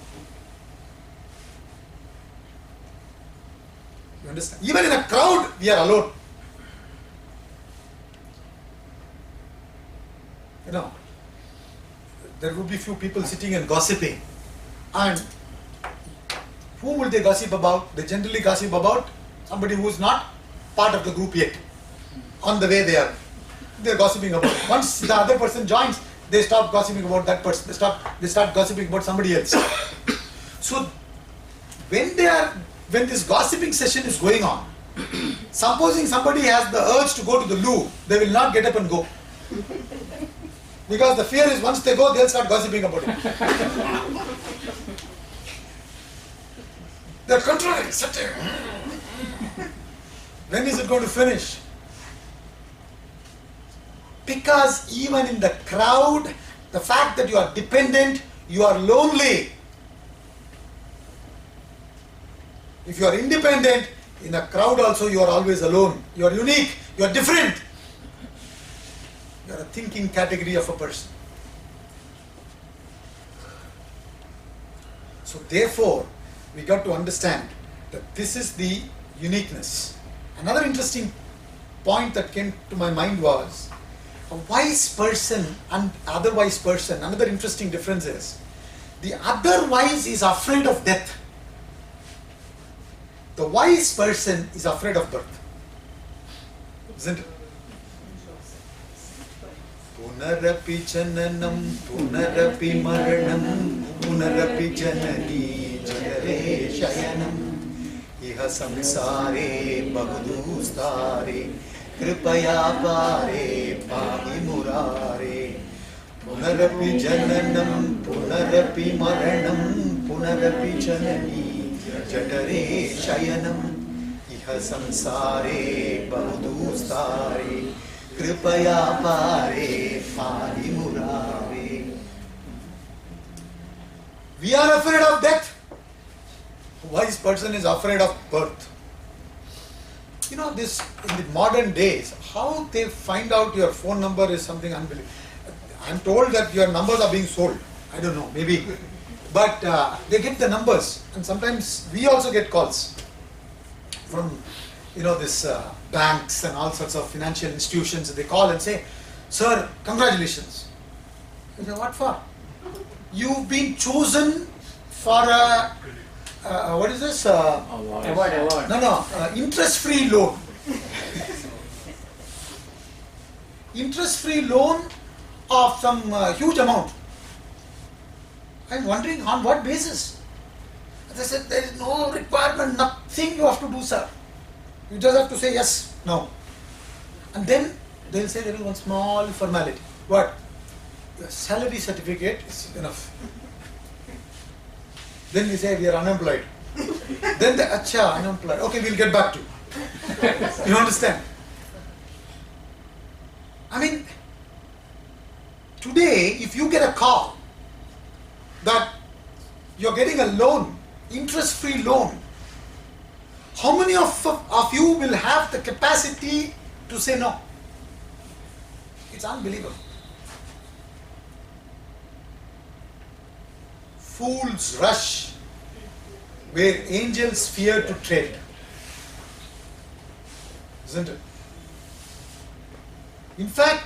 You understand? Even in a crowd, we are alone. You know, there would be few people sitting and gossiping. And who will they gossip about? They generally gossip about somebody who is not part of the group yet. On the way they are gossiping about. Once the other person joins, they stop gossiping about that person. They start gossiping about somebody else. So when this gossiping session is going on, supposing somebody has the urge to go to the loo, they will not get up and go. Because the fear is once they go, they'll start gossiping about it. They're controlling, sitting. When is it going to finish? Because even in the crowd, the fact that you are dependent, you are lonely. If you are independent, in a crowd also you are always alone. You are unique, you are different. You are a thinking category of a person. So therefore, we got to understand that this is the uniqueness. Another interesting point that came to my mind was, a wise person and otherwise person, another interesting difference is, the otherwise is afraid of death. The wise person is afraid of birth. Isn't it? Punarapi jananam, punarapi maranam, punarapi janani janare shayanam, iha samsare bahudustare, kripaya pare pahi murare. Punarapi jananam, punarapi maranam, punarapi janani janare shayanam, iha samsare bahudustare, kripaya pare pahi murare. We are afraid of death. A wise person is afraid of birth. You know, this in the modern days, how they find out your phone number is something unbelievable. I'm told that your numbers are being sold. I don't know, maybe. But they get the numbers, and sometimes we also get calls from, you know, this banks and all sorts of financial institutions. They call and say, "Sir, congratulations." I say, "What for?" "You've been chosen for a what is this? Award. No, interest-free loan. Interest-free loan of some huge amount." I'm wondering on what basis. They said, "There is no requirement, nothing you have to do, sir. You just have to say yes, no." And then they'll say there is one small formality. What? Your salary certificate is enough. Then we say we are unemployed. Then the acha, unemployed. Okay, we'll get back to you. You understand? I mean, today if you get a call that you're getting a loan, interest-free loan, how many of you will have the capacity to say no? It's unbelievable. Fools rush where angels fear to tread. Isn't it? In fact,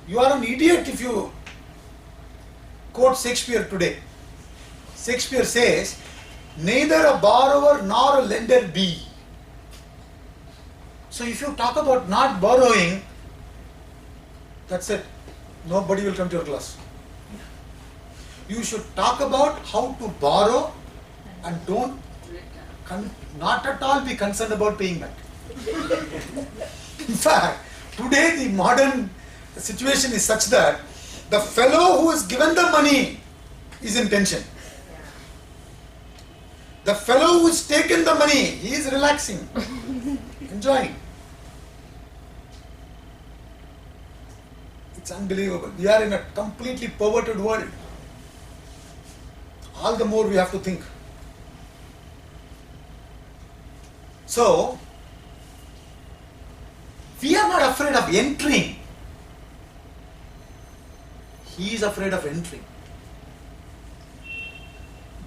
you are an idiot if you quote Shakespeare today. Shakespeare says, "Neither a borrower nor a lender be." So if you talk about not borrowing, that's it. Nobody will come to your class. You should talk about how to borrow and don't not at all be concerned about paying back. In fact, today the modern situation is such that the fellow who is given the money is in tension. The fellow who is taken the money, he is relaxing, enjoying. It's unbelievable. We are in a completely perverted world. All the more we have to think. So, we are not afraid of entering. He is afraid of entering.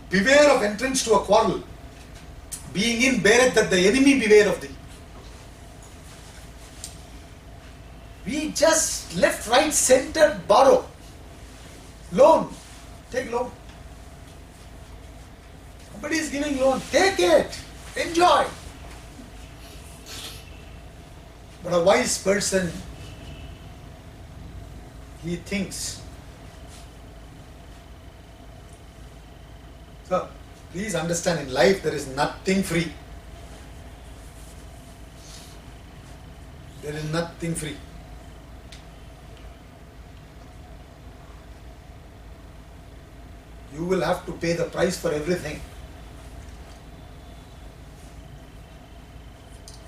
Beware of entrance to a quarrel. Being in beareth that the enemy beware of thee. We just left, right, center, borrow. Loan. Take loan. Somebody is giving loan. Take it. Enjoy. But a wise person, he thinks. So, please understand, in life there is nothing free. There is nothing free. You will have to pay the price for everything.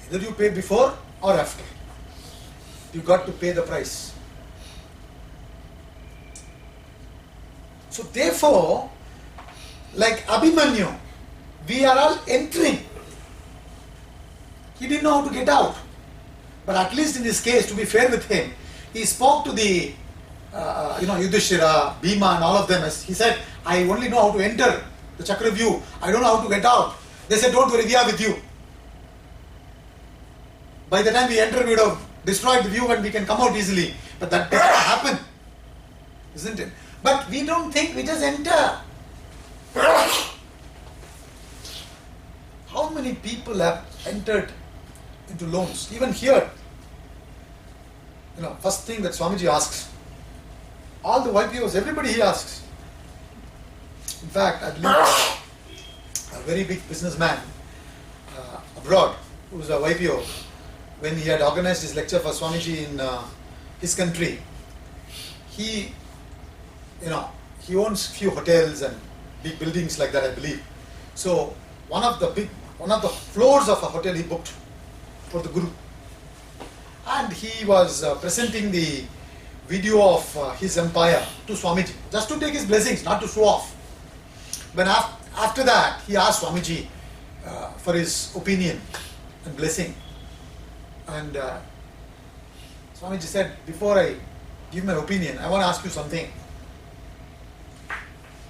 Either you pay before or after. You got to pay the price. So therefore, like Abhimanyu, we are all entering. He didn't know how to get out. But at least in this case, to be fair with him, he spoke to the Yudhishthira, Bhima and all of them. He said, I only know how to enter the Chakravyuh. I don't know how to get out. They said, don't worry, we are with you. By the time we enter, we would have destroyed the view and we can come out easily. But that does not happen. Isn't it? But we don't think, we just enter. How many people have entered into loans? Even here. First thing that Swamiji asks. All the YPOs, everybody he asks. In fact, I believe a very big businessman abroad, who was a YPO, when he had organized his lecture for Swamiji in his country, he owns few hotels and big buildings like that, I believe. So one of the floors of a hotel he booked for the Guru, and he was presenting the video of his empire to Swamiji, just to take his blessings, not to show off. But after that, he asked Swamiji for his opinion and blessing. And Swamiji said, before I give my opinion, I want to ask you something.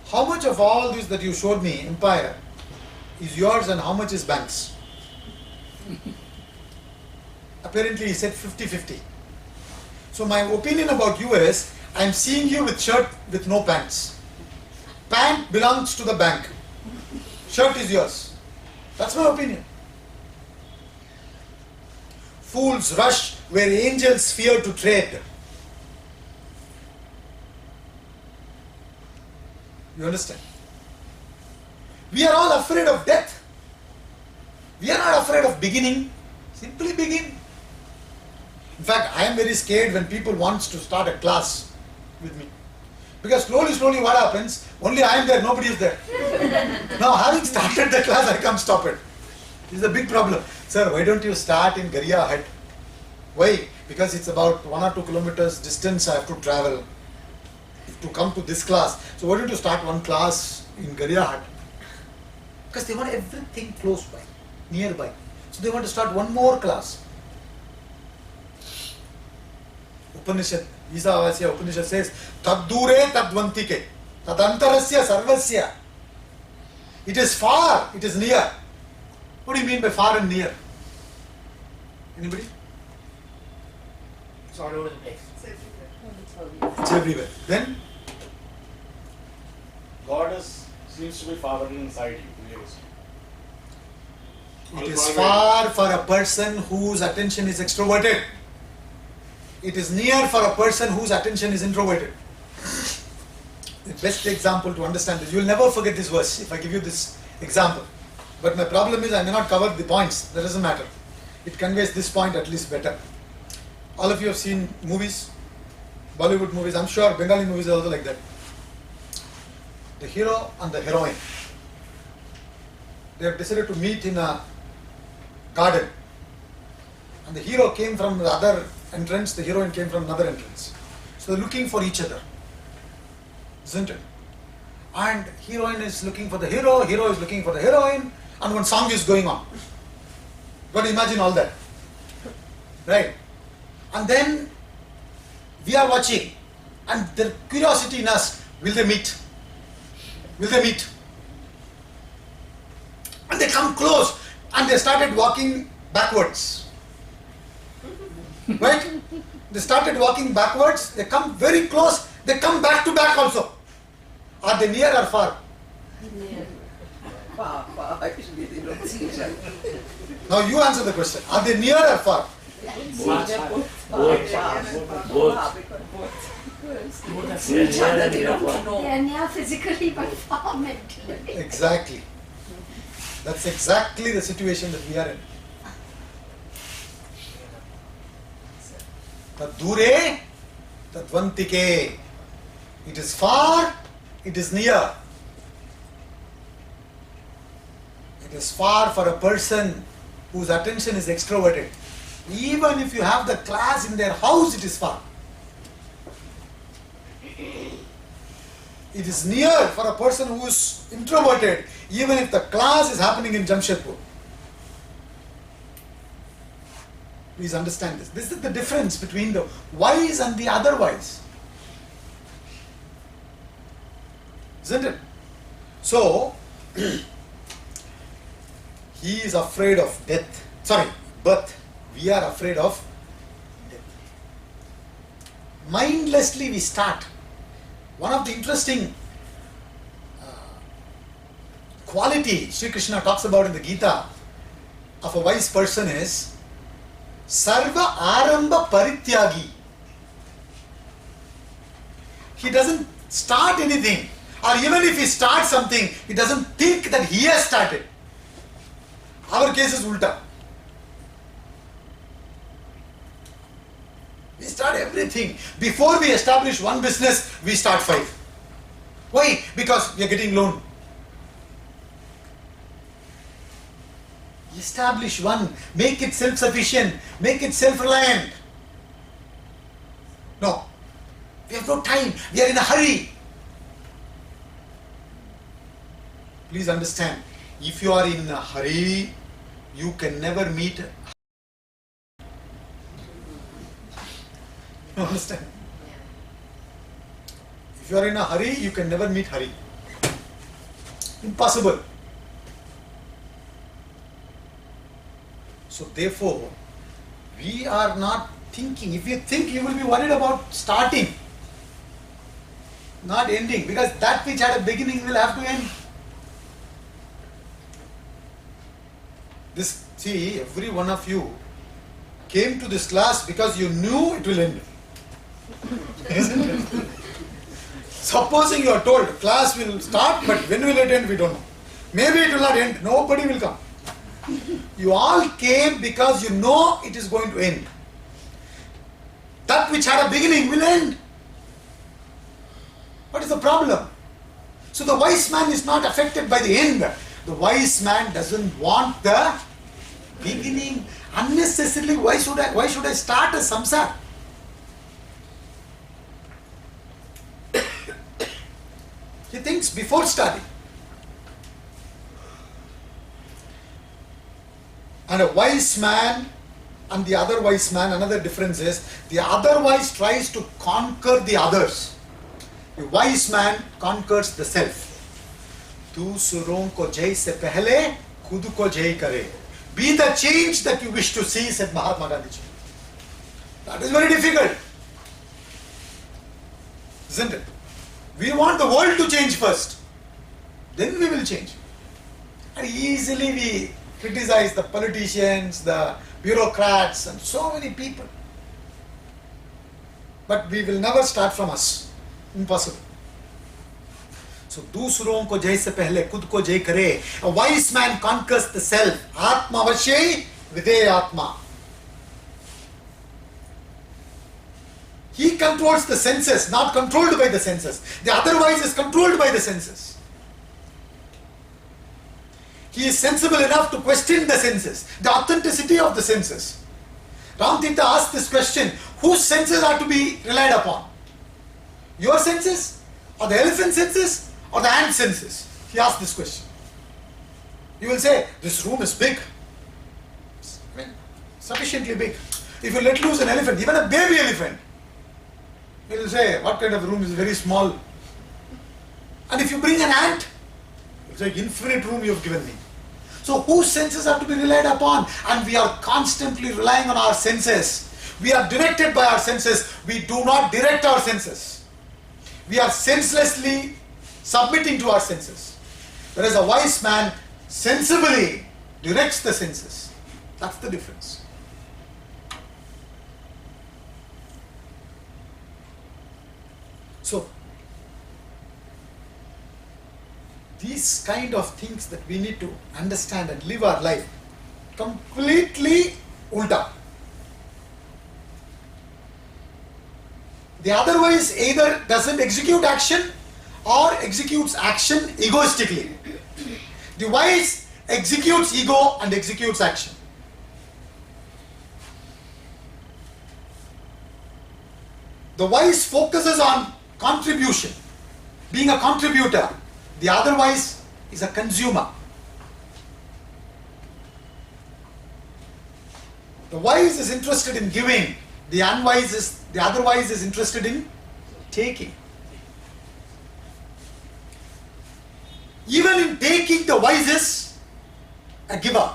How much of all this that you showed me, empire, is yours and how much is bank's? Apparently he said 50-50. So my opinion about you is, I am seeing you with shirt with no pants. Pant belongs to the bank. Shirt is yours. That's my opinion. Fools rush where angels fear to tread. You understand? We are all afraid of death. We are not afraid of beginning. Simply begin. In fact, I am very scared when people want to start a class with me. Because slowly what happens? Only I am there, nobody is there. Now having started the class, I can't stop it. This is a big problem. Sir, why don't you start in Gariya Hut? Why? Because it's about 1 or 2 kilometers distance I have to travel to come to this class. So why don't you start one class in Gariya Hut? Because they want everything close by, nearby. So they want to start one more class. Upanishad, Isavasya Upanishad says, Taddure tadvantike, tadantarasya sarvasya. It is far, it is near. What do you mean by far and near? Anybody? It's all over the place. It's everywhere. Then? God seems to be far inside you. It is far for a person whose attention is extroverted. It is near for a person whose attention is introverted. The best example to understand this, you will never forget this verse if I give you this example. But my problem is I may not cover the points, that doesn't matter. It conveys this point at least better. All of you have seen movies, Bollywood movies, I'm sure Bengali movies are also like that. The hero and the heroine, they have decided to meet in a garden. And the hero came from the other entrance, the heroine came from another entrance. So they're looking for each other, isn't it? And heroine is looking for the hero is looking for the heroine, and one song is going on. Got to imagine all that. Right? And then we are watching, and the curiosity in us, will they meet? Will they meet? And they come close, and they started walking backwards. Right? They started walking backwards, they come very close, they come back to back also. Are they near or far? Near. Far. Actually, they don't see each other. Now you answer the question. Are they near or far? Each other, they don't know. They are near physically but far mentally. Exactly. That's exactly the situation that we are in. Tadure, tadvantike. It is far, it is near. It is far for a person whose attention is extroverted. Even if you have the class in their house, it is far. It is near for a person who is introverted, even if the class is happening in Jamshedpur. Please understand this. This is the difference between the wise and the otherwise. Isn't it? So, he is afraid of death. Sorry, birth. We are afraid of death. Mindlessly we start. One of the interesting quality Sri Krishna talks about in the Gita of a wise person is Sarva Aramba Parityagi. He doesn't start anything, or even if he starts something, he doesn't think that he has started. Our case is ulta. We start everything. Before we establish one business, we start 5. Why? Because we are getting loan. Establish one, make it self-sufficient, make it self-reliant. No, we have no time, we are in a hurry. Please understand, if you are in a hurry, you can never meet. You understand? If you are in a hurry, you can never meet hurry. Impossible. So therefore, we are not thinking. If you think, you will be worried about starting, not ending, because that which had a beginning will have to end. This, see, every one of you came to this class because you knew it will end. Isn't it? Supposing you are told class will start, but when will it end, we don't know. Maybe it will not end, nobody will come. You all came because you know it is going to end. That which had a beginning will end. What is the problem? So the wise man is not affected by the end. The wise man doesn't want the beginning. Unnecessarily, why should I start a samsara? He thinks before starting. And a wise man and the other wise man, another difference is, the other wise tries to conquer the others. The wise man conquers the self. Tu suron ko jai se pehle khud ko jai kare. Be the change that you wish to see, said Mahatma Gandhi. That is very difficult. Isn't it? We want the world to change first. Then we will change. And easily we criticize the politicians, the bureaucrats, and so many people. But we will never start from us. Impossible. So, दूसरों को जय से पहले खुद को जय करे. A wise man conquers the self. Atma vashay videya atma. He controls the senses, not controlled by the senses. The otherwise is controlled by the senses. He is sensible enough to question the senses, the authenticity of the senses. Ramtita asked this question, whose senses are to be relied upon? Your senses, or the elephant senses, or the ant senses? He asked this question. You will say, this room is big. I mean, sufficiently big. If you let loose an elephant, even a baby elephant, he will say, what kind of room is very small? And if you bring an ant, he will say, infinite room you have given me. So whose senses are to be relied upon? And we are constantly relying on our senses. We are directed by our senses. We do not direct our senses. We are senselessly submitting to our senses. Whereas a wise man sensibly directs the senses. That's the difference. So, these kind of things that we need to understand and live our life completely ulta. The otherwise either doesn't execute action or executes action egoistically. The wise executes ego and executes action. The wise focuses on contribution, being a contributor. The otherwise is a consumer. The wise is interested in giving. The otherwise is interested in taking. Even in taking, the wise is a giver.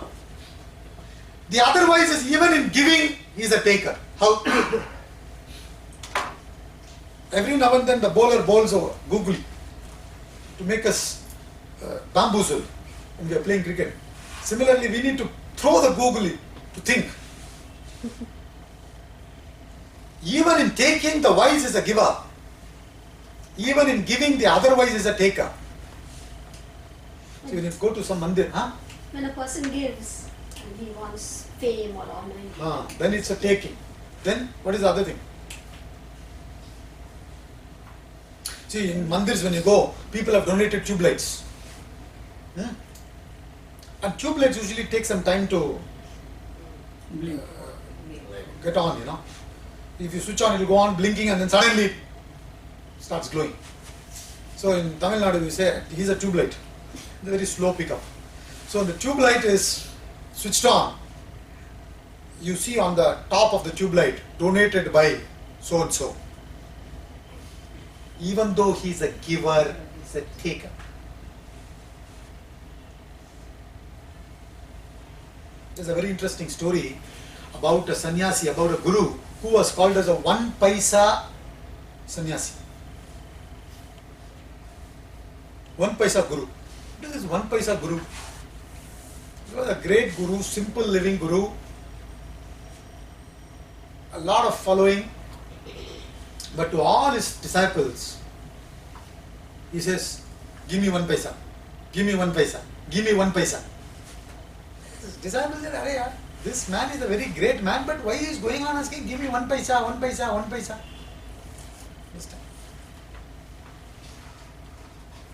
The otherwise is even in giving, he is a taker. How? Every now and then the bowler bowls over googly to make us bamboozle when we are playing cricket. Similarly, we need to throw the googly to think. Even in taking, the wise is a giver. Even in giving, the otherwise is a taker. So when you go to some mandir, When a person gives and he wants fame or honor, then it's a taking. Then what is the other thing? See, in mandirs when you go, people have donated tube lights. And tube lights usually take some time to get on, you know. If you switch on, it will go on blinking and then suddenly it starts glowing. So in Tamil Nadu we say, he's a tube light. It's a very slow pickup. So the tube light is switched on. You see on the top of the tube light, donated by so and so. Even though he's a giver, he's a taker. There's a very interesting story about a sannyasi, about a guru who was called as a 1 paisa sannyasi. 1 paisa guru. What is this 1 paisa guru? He was a great guru, simple living guru, a lot of following, but to all his disciples, he says, give me 1 paisa, give me 1 paisa, give me 1 paisa. His disciples said, Arey yaar, this man is a very great man, but why he is going on asking, give me 1 paisa, 1 paisa, 1 paisa? Understand?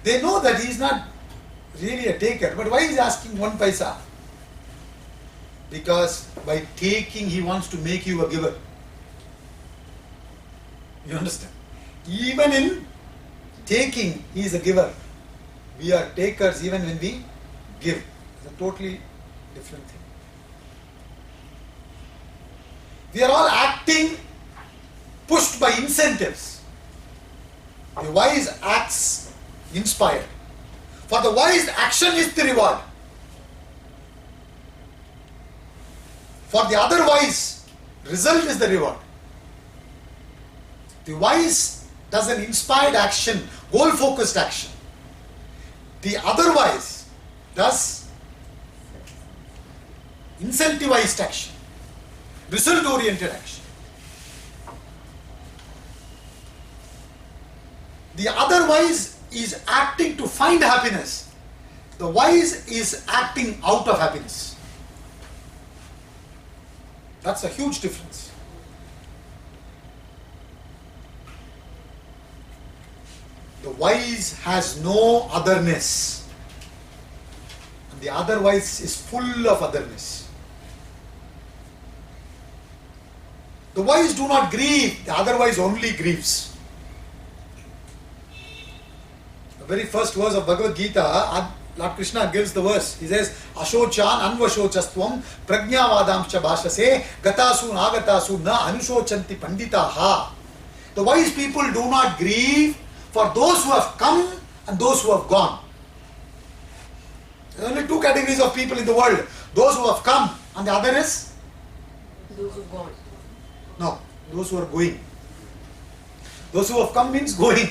They know that he is not really a taker, but why he is asking 1 paisa? Because by taking, he wants to make you a giver. You understand? Even in taking, he is a giver. We are takers even when we give. It's a totally different thing. We are all acting pushed by incentives. The wise acts inspired. For the wise, action is the reward. For the otherwise, result is the reward. The wise does an inspired action, goal-focused action. The otherwise does incentivized action, result-oriented action. The otherwise is acting to find happiness. The wise is acting out of happiness. That's a huge difference. The wise has no otherness, and the otherwise is full of otherness. The wise do not grieve, the otherwise only grieves. The very first verse of Bhagavad Gita, Lord Krishna gives the verse. He says, Ashochan anvashocastvam prajnavadamscha bhashase gatasu nagatasu na anusochanti panditaha. The wise people do not grieve for those who have come and those who have gone. There are only 2 categories of people in the world. Those who have come and the other is? Those who've gone. No, those who are going. Those who have come means going.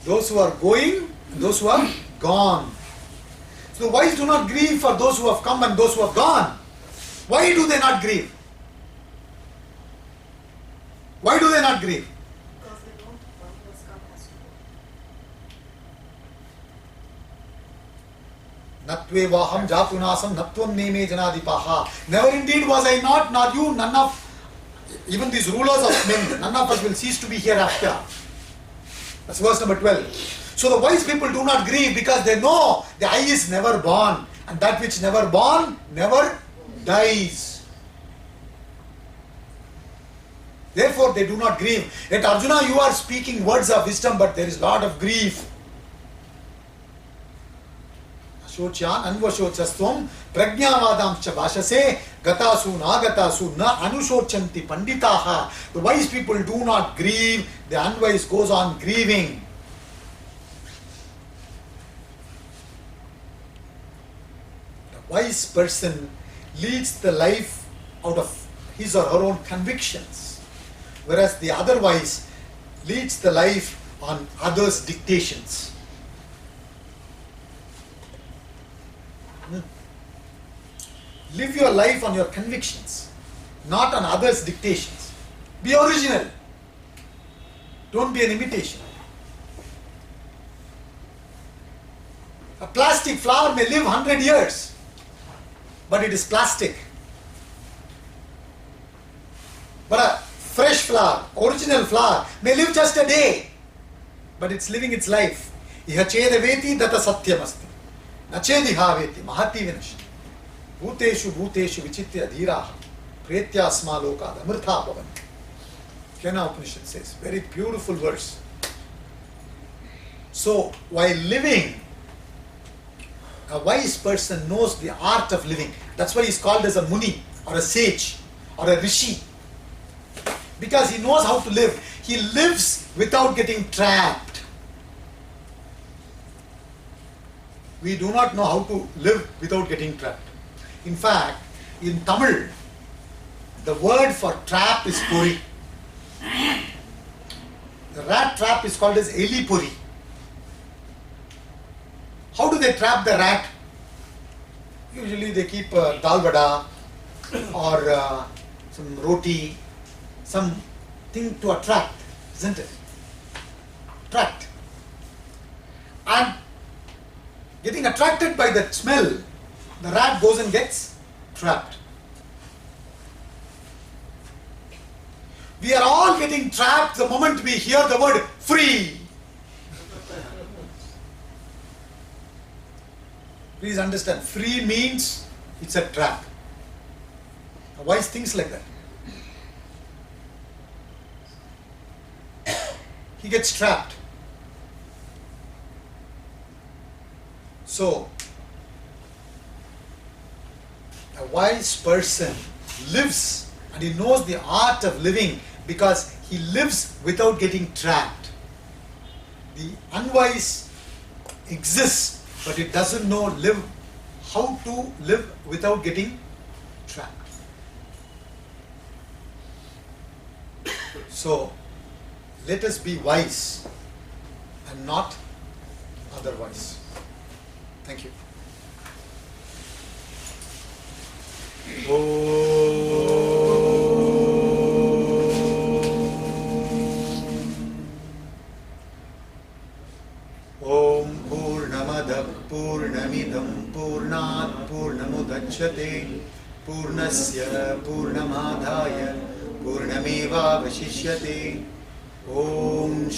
Those who are going and those who are gone. So the wise do not grieve for those who have come and those who have gone. Why do they not grieve? Why do they not grieve? Because they don't want what's come has to go. Natvevaham jatunasam natvam neme janadipaha. Never indeed was I not, nor you, none of, even these rulers of men, none of us will cease to be hereafter. That's verse number 12. So the wise people do not grieve because they know the I is never born, and that which never born never dies. Therefore they do not grieve. Yet Arjuna, you are speaking words of wisdom, but there is lot of grief. Ashocyan anvashochastvam prajnavadamcha bhashase gatasu nagatasu na anushochanti panditaha. The wise people do not grieve, the unwise goes on grieving. The wise person leads the life out of his or her own convictions, whereas the otherwise leads the life on others' dictations. Live your life on your convictions, not on others' dictations. Be original. Don't be an imitation. A plastic flower may live 100 years, but it is plastic. But a fresh flower, original flower, may live just a day, but it's living its life. Iha chedaveti data satyamasti. Nachedihaveti mahati vinashti. Bhuteshu bhuteshu vichitya dhiraha. Pretyasma lokad amrtha bhavanti. Kena Upanishad says, very beautiful verse. So, while living, a wise person knows the art of living. That's why he's called as a muni, or a sage, or a rishi. Because he knows how to live. He lives without getting trapped. We do not know how to live without getting trapped. In fact, in Tamil, the word for trap is puri. The rat trap is called as eli puri. How do they trap the rat? Usually they keep dal vada or some roti, something to attract, isn't it? Attract. And getting attracted by that smell, the rat goes and gets trapped. We are all getting trapped the moment we hear the word free. Please understand, free means it's a trap. A wise thinks like that. He gets trapped. So, a wise person lives and he knows the art of living because he lives without getting trapped. The unwise exists, but it doesn't know how to live without getting trapped. So, let us be wise and not otherwise. Thank you. Om Purnamada Purnamidam Purnat Purnamudachyate Purnasya Purnamadhaya Purnameva Vashishyate Om